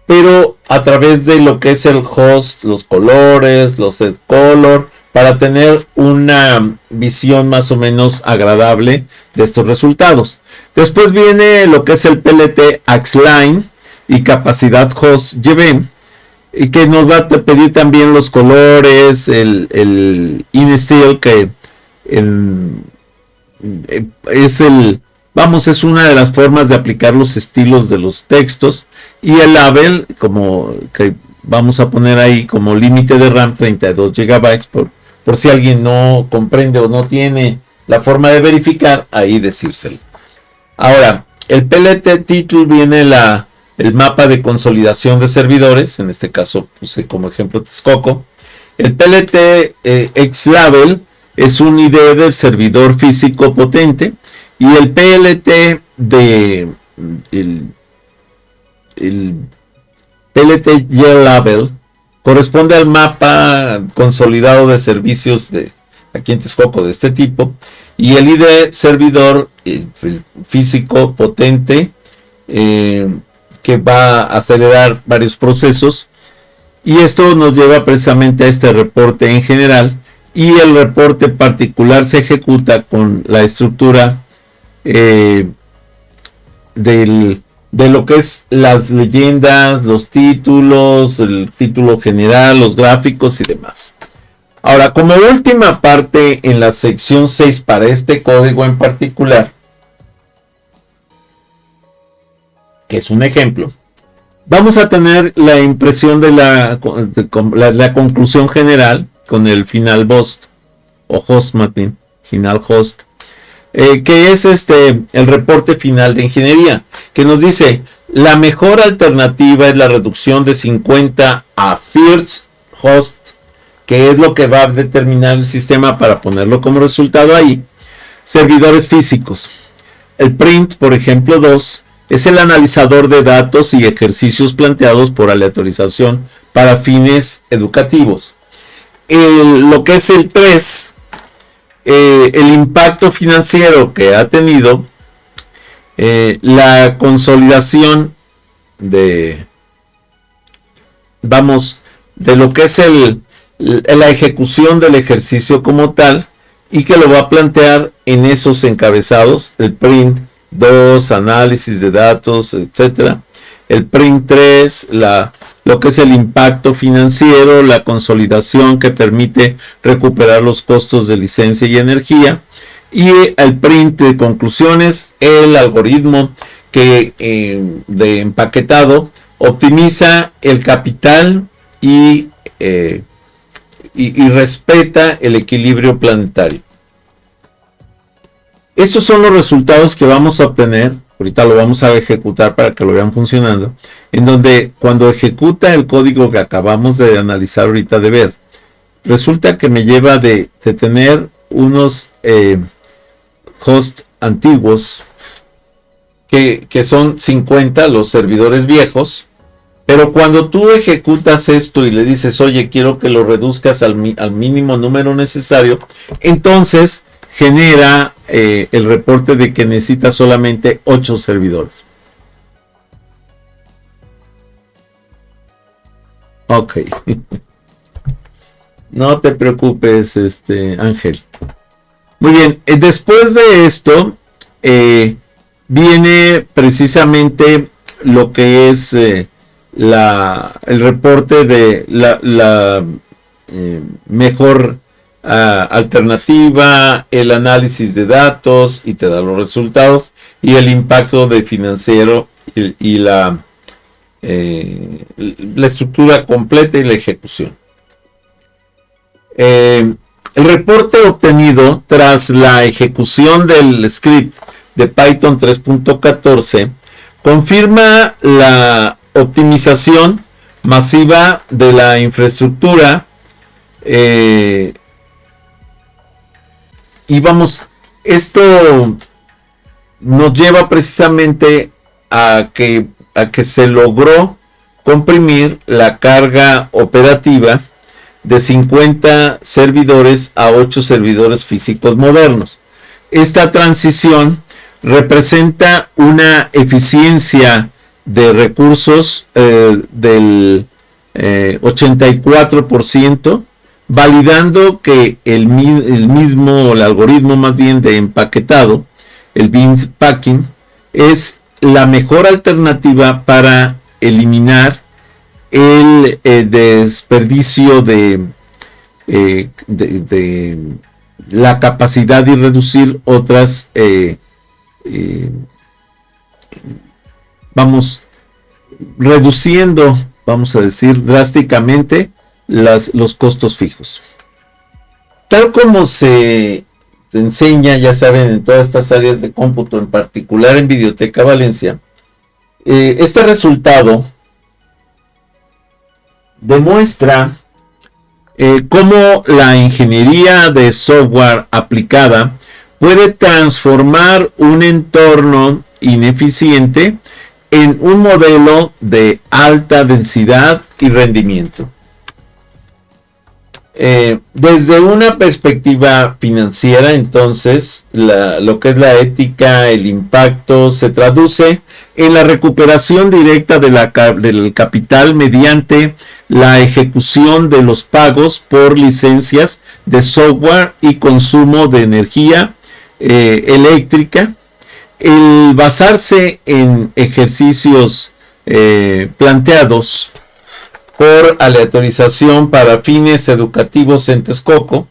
pero a través de lo que es el host, los colores, los set color, para tener una visión más o menos agradable de estos resultados. Después viene lo que es el PLT axline y capacidad host JVM, y que nos va a pedir también los colores, el instyle, que es una de las formas de aplicar los estilos de los textos, y el label, como que vamos a poner ahí como límite de RAM 32 GB por si alguien no comprende o no tiene la forma de verificar, ahí decírselo. Ahora, el PLT title viene el mapa de consolidación de servidores, en este caso puse como ejemplo Texcoco. El PLT xlabel es un ID del servidor físico potente, y el PLT el PLT glabel corresponde al mapa consolidado de servicios aquí en Texcoco de este tipo, y el ID servidor físico potente que va a acelerar varios procesos, y esto nos lleva precisamente a este reporte en general, y el reporte particular se ejecuta con la estructura de lo que es las leyendas, los títulos, el título general, los gráficos y demás. Ahora, como última parte en la sección 6 para este código en particular, que es un ejemplo, vamos a tener la impresión de la conclusión general con el final host, o host más bien, final host, que es el reporte final de ingeniería, que nos dice: la mejor alternativa es la reducción de 50 a first host, que es lo que va a determinar el sistema para ponerlo como resultado ahí, servidores físicos. El print, por ejemplo, 2, es el analizador de datos y ejercicios planteados por aleatorización para fines educativos. Lo que es el 3, el impacto financiero que ha tenido la consolidación de lo que es la ejecución del ejercicio como tal, y que lo va a plantear en esos encabezados: el print 2, análisis de datos, etcétera; el print 3, lo que es el impacto financiero, la consolidación que permite recuperar los costos de licencia y energía; y el print de conclusiones, el algoritmo que de empaquetado optimiza el capital y respeta el equilibrio planetario. Estos son los resultados que vamos a obtener. Ahorita lo vamos a ejecutar para que lo vean funcionando, en donde cuando ejecuta el código que acabamos de analizar ahorita, de ver, resulta que me lleva de tener unos hosts antiguos que son 50, los servidores viejos. Pero cuando tú ejecutas esto y le dices, oye, quiero que lo reduzcas al mínimo número necesario, entonces genera el reporte de que necesita solamente 8 servidores. Ok. No te preocupes, Ángel. Muy bien. Después de esto, viene precisamente lo que es el reporte de la mejor alternativa, el análisis de datos, y te da los resultados, y el impacto de financiero y la estructura completa y la ejecución. El reporte obtenido tras la ejecución del script de Python 3.14 confirma la optimización masiva de la infraestructura, y esto nos lleva precisamente a que se logró comprimir la carga operativa de 50 servidores a 8 servidores físicos modernos. Esta transición representa una eficiencia de recursos del 84%, validando que el algoritmo más bien de empaquetado, el bin packing, es la mejor alternativa para eliminar el desperdicio de la capacidad y reducir otras, reduciendo, vamos a decir, drásticamente los costos fijos. Tal como se enseña, ya saben, en todas estas áreas de cómputo, en particular en Videoteca Valencia, este resultado demuestra cómo la ingeniería de software aplicada puede transformar un entorno ineficiente en un modelo de alta densidad y rendimiento. Desde una perspectiva financiera, entonces, lo que es la ética, el impacto, se traduce en la recuperación directa del capital mediante la ejecución de los pagos por licencias de software y consumo de energía eléctrica. El basarse en ejercicios planteados por aleatorización para fines educativos en Texcoco,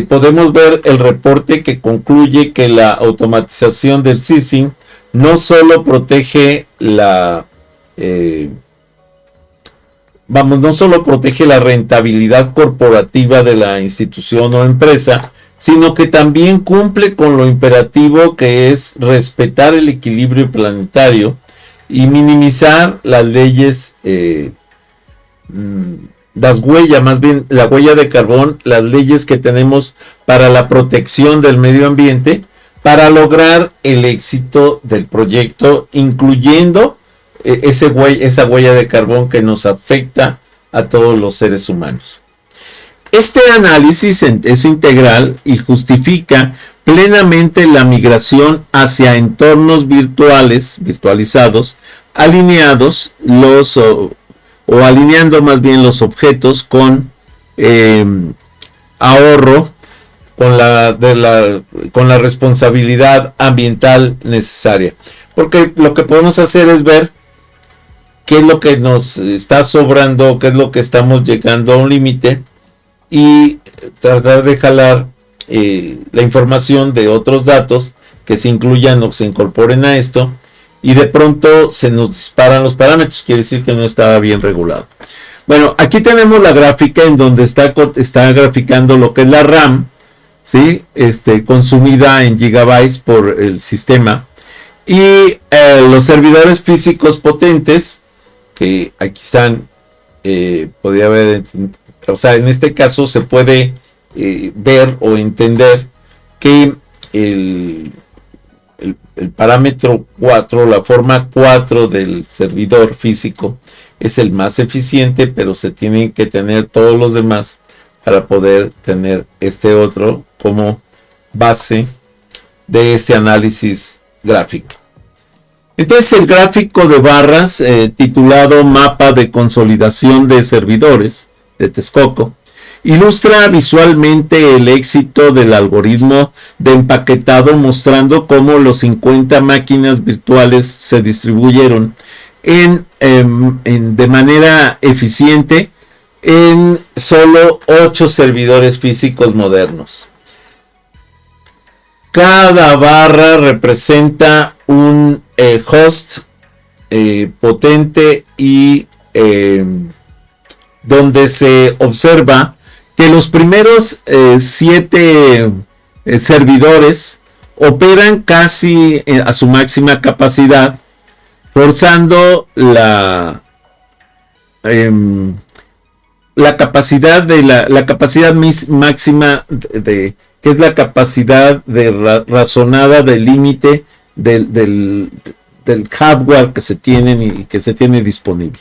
podemos ver el reporte que concluye que la automatización del SysINC no solo protege la rentabilidad corporativa de la institución o empresa, sino que también cumple con lo imperativo que es respetar el equilibrio planetario y minimizar las leyes, las huellas, más bien la huella de carbón, las leyes que tenemos para la protección del medio ambiente, para lograr el éxito del proyecto, incluyendo esa huella de carbón que nos afecta a todos los seres humanos. Este análisis es integral y justifica plenamente la migración hacia entornos virtualizados, alineados o alineando más bien los objetos con ahorro, con la responsabilidad ambiental necesaria. Porque lo que podemos hacer es ver qué es lo que nos está sobrando, qué es lo que estamos llegando a un límite, y tratar de jalar la información de otros datos que se incluyan o se incorporen a esto, y de pronto se nos disparan los parámetros, quiere decir que no estaba bien regulado. Bueno, aquí tenemos la gráfica en donde está graficando lo que es la RAM, ¿sí? Consumida en gigabytes por el sistema, y los servidores físicos potentes, que aquí están, podría haber, o sea, en este caso se puede ver o entender que el parámetro 4, la forma 4 del servidor físico es el más eficiente, pero se tienen que tener todos los demás para poder tener este otro como base de ese análisis gráfico. Entonces el gráfico de barras titulado Mapa de Consolidación de Servidores de Texcoco ilustra visualmente el éxito del algoritmo de empaquetado, mostrando cómo los 50 máquinas virtuales se distribuyeron de manera eficiente en solo 8 servidores físicos modernos. Cada barra representa un host potente y donde se observa que los primeros 7 servidores operan casi a su máxima capacidad, forzando la capacidad de la capacidad máxima que es la capacidad razonada del límite del hardware que se tienen y que se tiene disponible,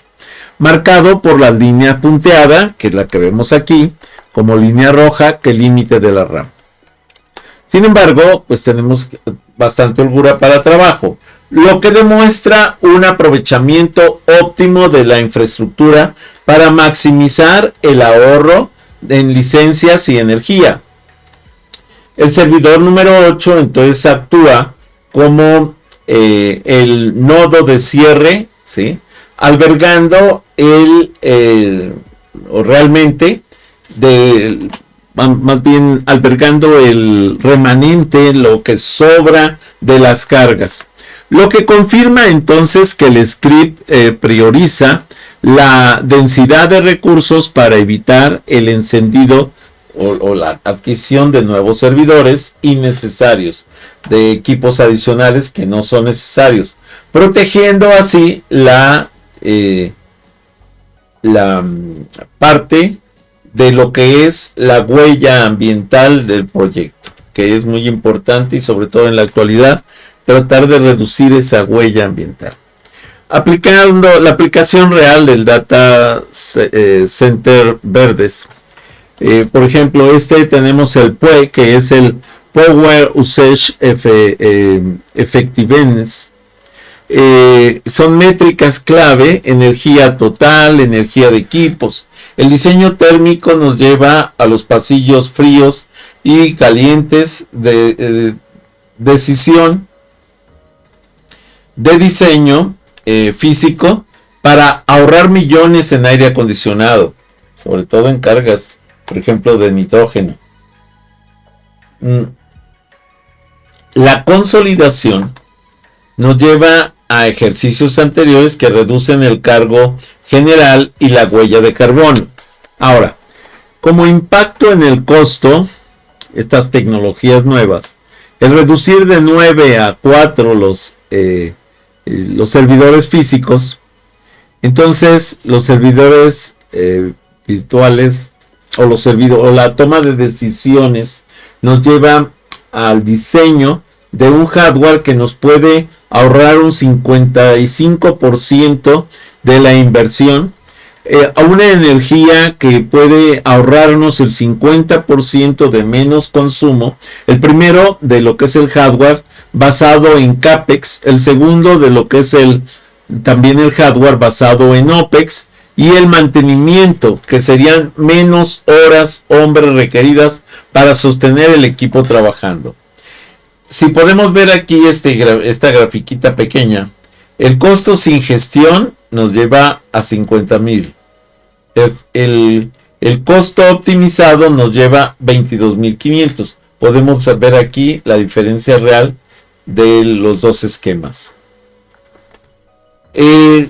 marcado por la línea punteada, que es la que vemos aquí como línea roja, que es el límite de la RAM. Sin embargo, pues tenemos bastante holgura para trabajo, lo que demuestra un aprovechamiento óptimo de la infraestructura para maximizar el ahorro en licencias y energía. El servidor número 8 entonces actúa como el nodo de cierre, ¿sí? Albergando más bien albergando el remanente, lo que sobra de las cargas. Lo que confirma entonces que el script prioriza la densidad de recursos para evitar el encendido o la adquisición de nuevos servidores innecesarios, de equipos adicionales que no son necesarios, protegiendo así la parte de lo que es la huella ambiental del proyecto, que es muy importante, y sobre todo en la actualidad tratar de reducir esa huella ambiental. Aplicando la aplicación real del Data Center Verdes, por ejemplo, tenemos el PUE, que es el Power Usage Effectiveness. Son métricas clave: energía total, energía de equipos. El diseño térmico nos lleva a los pasillos fríos y calientes de decisión de diseño físico para ahorrar millones en aire acondicionado, sobre todo en cargas, por ejemplo, de nitrógeno. La consolidación nos lleva a ejercicios anteriores que reducen el cargo general y la huella de carbono. Ahora, como impacto en el costo, estas tecnologías nuevas, el reducir de 9 a 4 los servidores físicos, entonces los servidores virtuales o la toma de decisiones nos lleva al diseño de un hardware que nos puede ahorrar un 55% de la inversión, a una energía que puede ahorrarnos el 50% de menos consumo. El primero de lo que es el hardware basado en CAPEX, el segundo de lo que es también el hardware basado en OPEX, y el mantenimiento, que serían menos horas hombres requeridas para sostener el equipo trabajando. Si podemos ver aquí esta grafiquita pequeña, el costo sin gestión nos lleva a 50,000. El costo optimizado nos lleva a 22,500. Podemos ver aquí la diferencia real de los dos esquemas.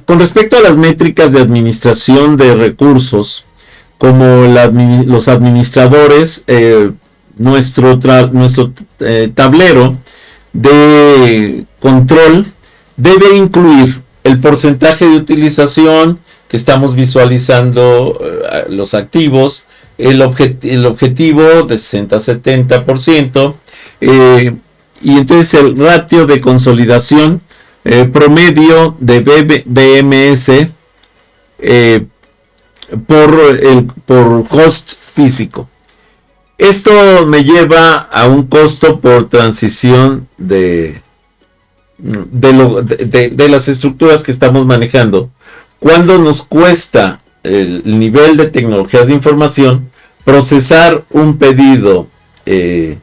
Con respecto a las métricas de administración de recursos, como los administradores, nuestro tablero de control debe incluir el porcentaje de utilización que estamos visualizando, los activos, el objetivo de 60-70%, y entonces el ratio de consolidación promedio de BMS por host físico. Esto me lleva a un costo por transición de las estructuras que estamos manejando. ¿Cuánto nos cuesta el nivel de tecnologías de información procesar un pedido del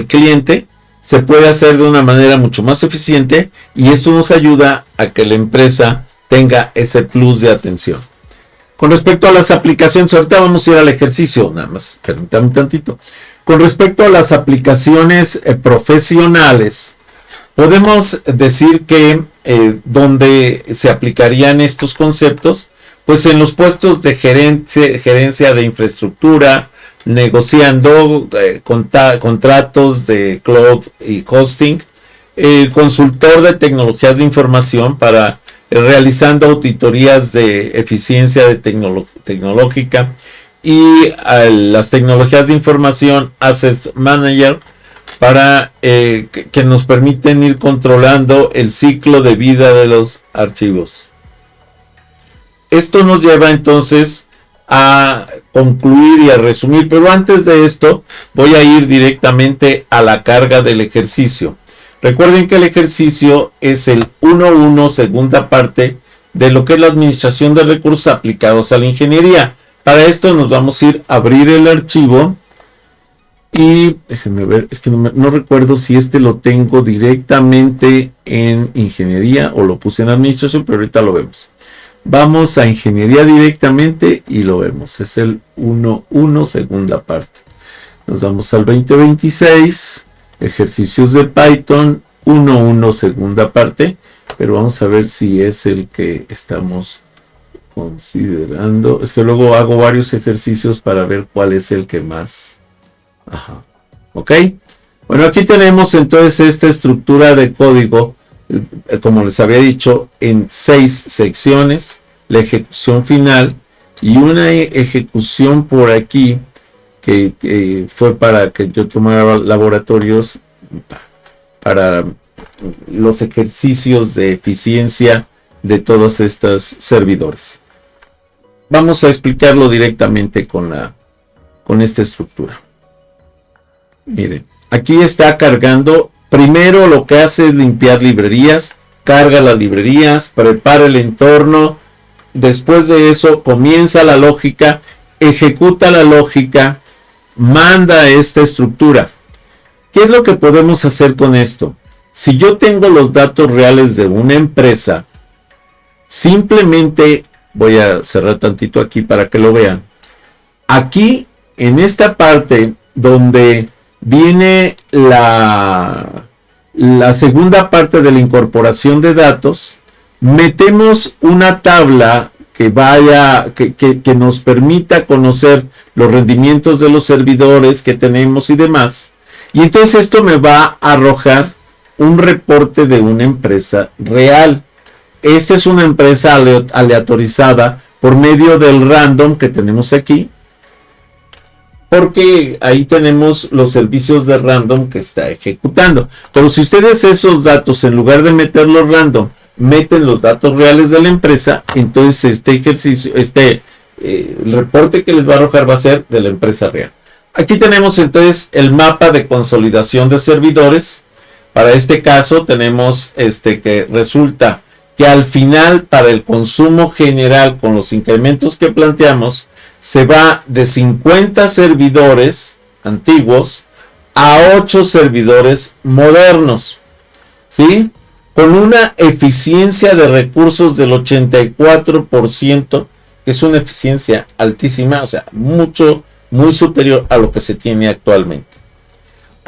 cliente? Se puede hacer de una manera mucho más eficiente, y esto nos ayuda a que la empresa tenga ese plus de atención. Con respecto a las aplicaciones, ahorita vamos a ir al ejercicio, nada más, permítanme un tantito. Con respecto a las aplicaciones profesionales, podemos decir que donde se aplicarían estos conceptos, pues en los puestos de gerencia de infraestructura, negociando contratos de cloud y hosting, consultor de tecnologías de información para realizando auditorías de eficiencia tecnológica, y las tecnologías de información Asset Manager para que nos permiten ir controlando el ciclo de vida de los archivos. Esto nos lleva entonces a concluir y a resumir, pero antes de esto voy a ir directamente a la carga del ejercicio. Recuerden que el ejercicio es el 1.1 segunda parte de lo que es la administración de recursos aplicados a la ingeniería. Para esto nos vamos a ir a abrir el archivo y déjenme ver, es que no recuerdo si lo tengo directamente en ingeniería o lo puse en administración, pero ahorita lo vemos. Vamos a ingeniería directamente y lo vemos. Es el 1.1 segunda parte. Nos vamos al 2026. Ejercicios de Python 1.1 segunda parte. Pero vamos a ver si es el que estamos considerando. Es que luego hago varios ejercicios para ver cuál es el que más. Ajá. Ok. Bueno, aquí tenemos entonces esta estructura de código, como les había dicho, en 6 secciones, la ejecución final y una ejecución por aquí que fue para que yo tomara laboratorios para los ejercicios de eficiencia de todos estos servidores. Vamos a explicarlo directamente con esta estructura. Miren, aquí está cargando. Primero lo que hace es limpiar librerías, carga las librerías, prepara el entorno. Después de eso comienza la lógica, ejecuta la lógica, manda esta estructura. ¿Qué es lo que podemos hacer con esto? Si yo tengo los datos reales de una empresa, simplemente voy a cerrar tantito aquí para que lo vean. Aquí, en esta parte donde viene la segunda parte de la incorporación de datos, metemos una tabla que nos permita conocer los rendimientos de los servidores que tenemos y demás. Y entonces esto me va a arrojar un reporte de una empresa real. Esta es una empresa aleatorizada por medio del random que tenemos aquí. porque ahí tenemos los servicios de random que está ejecutando. Pero si ustedes esos datos, en lugar de meterlos random, meten los datos reales de la empresa, entonces este ejercicio, el reporte que les va a arrojar va a ser de la empresa real. Aquí tenemos entonces el mapa de consolidación de servidores. Para este caso tenemos que resulta que al final, para el consumo general, con los incrementos que planteamos, se va de 50 servidores antiguos a 8 servidores modernos, ¿sí? Con una eficiencia de recursos del 84%, que es una eficiencia altísima, o sea, muy superior a lo que se tiene actualmente.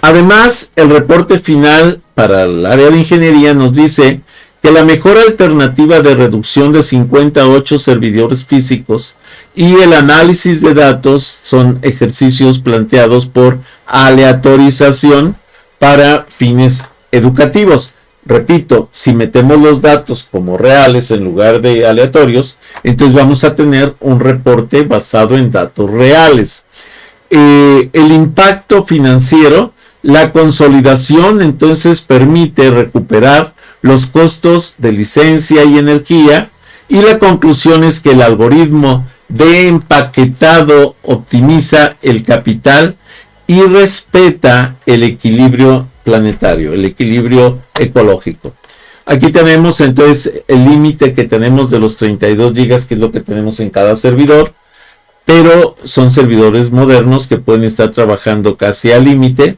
Además, el reporte final para el área de ingeniería nos dice que la mejor alternativa de reducción de 58 servidores físicos y el análisis de datos son ejercicios planteados por aleatorización para fines educativos. Repito, si metemos los datos como reales en lugar de aleatorios, entonces vamos a tener un reporte basado en datos reales. El impacto financiero, la consolidación entonces permite recuperar los costos de licencia y energía, y la conclusión es que el algoritmo de empaquetado optimiza el capital y respeta el equilibrio planetario, el equilibrio ecológico. Aquí tenemos entonces el límite que tenemos de los 32 gigas, que es lo que tenemos en cada servidor, pero son servidores modernos que pueden estar trabajando casi al límite,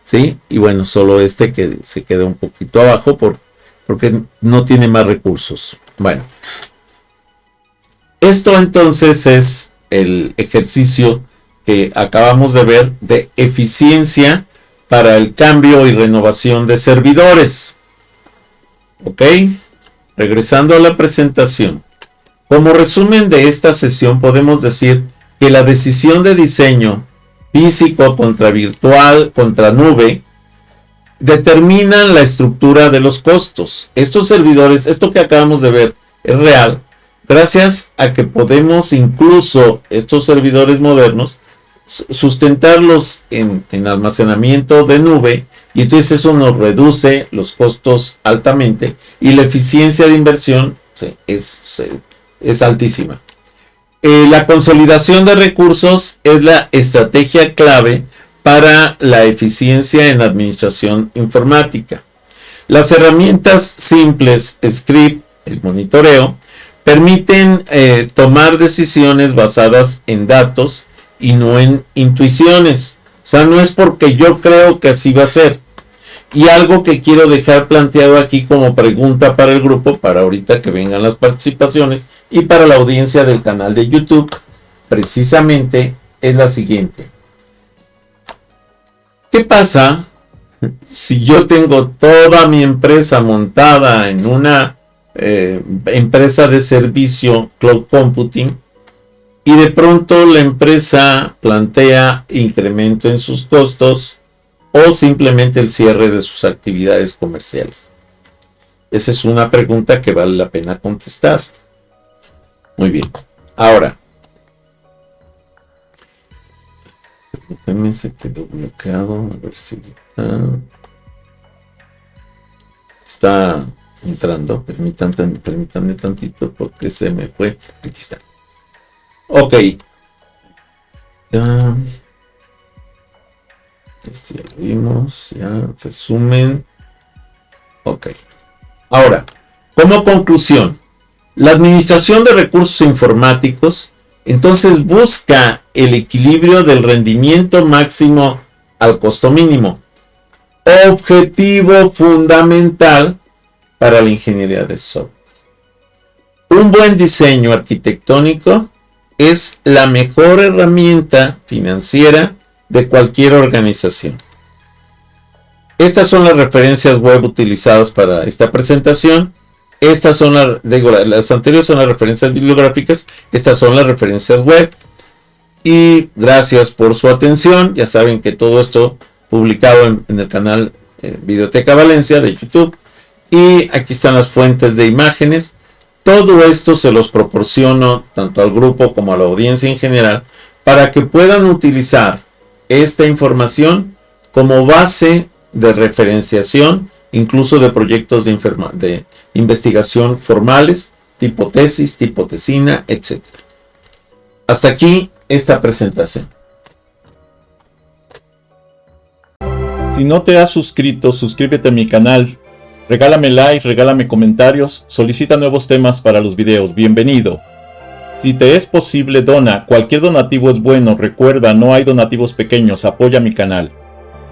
¿sí? Y bueno, solo que se queda un poquito abajo porque no tiene más recursos. Bueno, esto entonces es el ejercicio que acabamos de ver de eficiencia para el cambio y renovación de servidores. Ok, regresando a la presentación. Como resumen de esta sesión podemos decir que la decisión de diseño físico contra virtual contra nube determinan la estructura de los costos. Estos servidores, esto que acabamos de ver es real gracias a que podemos incluso estos servidores modernos sustentarlos en almacenamiento de nube, y entonces eso nos reduce los costos altamente y la eficiencia de inversión es altísima. La consolidación de recursos es la estrategia clave para la eficiencia en administración informática. Las herramientas simples, script, el monitoreo, permiten tomar decisiones basadas en datos y no en intuiciones. O sea, no es porque yo creo que así va a ser. Y algo que quiero dejar planteado aquí como pregunta para el grupo, para ahorita que vengan las participaciones, y para la audiencia del canal de YouTube, precisamente es la siguiente. ¿Qué pasa si yo tengo toda mi empresa montada en una empresa de servicio cloud computing y de pronto la empresa plantea incremento en sus costos o simplemente el cierre de sus actividades comerciales? Esa es una pregunta que vale la pena contestar. Muy bien. Ahora, permítame, se quedó bloqueado. A ver si está entrando. Permítanme tantito porque se me fue. Aquí está. Ok. Esto ya lo vimos. Ya, resumen. Ok. Ahora, como conclusión, la administración de recursos informáticos entonces busca el equilibrio del rendimiento máximo al costo mínimo. Objetivo fundamental para la ingeniería de software. Un buen diseño arquitectónico es la mejor herramienta financiera de cualquier organización. Estas son las referencias web utilizadas para esta presentación. Estas son las anteriores son las referencias bibliográficas. Estas son las referencias web. Y gracias por su atención. Ya saben que todo esto publicado en el canal Videoteca Valencia de YouTube. Y aquí están las fuentes de imágenes. Todo esto se los proporciono tanto al grupo como a la audiencia en general para que puedan utilizar esta información como base de referenciación, incluso de proyectos de investigación formales, tipo tesis, tipo tesina, etc. Hasta aquí esta presentación. Si no te has suscrito, suscríbete a mi canal. Regálame like, regálame comentarios, solicita nuevos temas para los videos. Bienvenido. Si te es posible, dona. Cualquier donativo es bueno. Recuerda, no hay donativos pequeños. Apoya mi canal.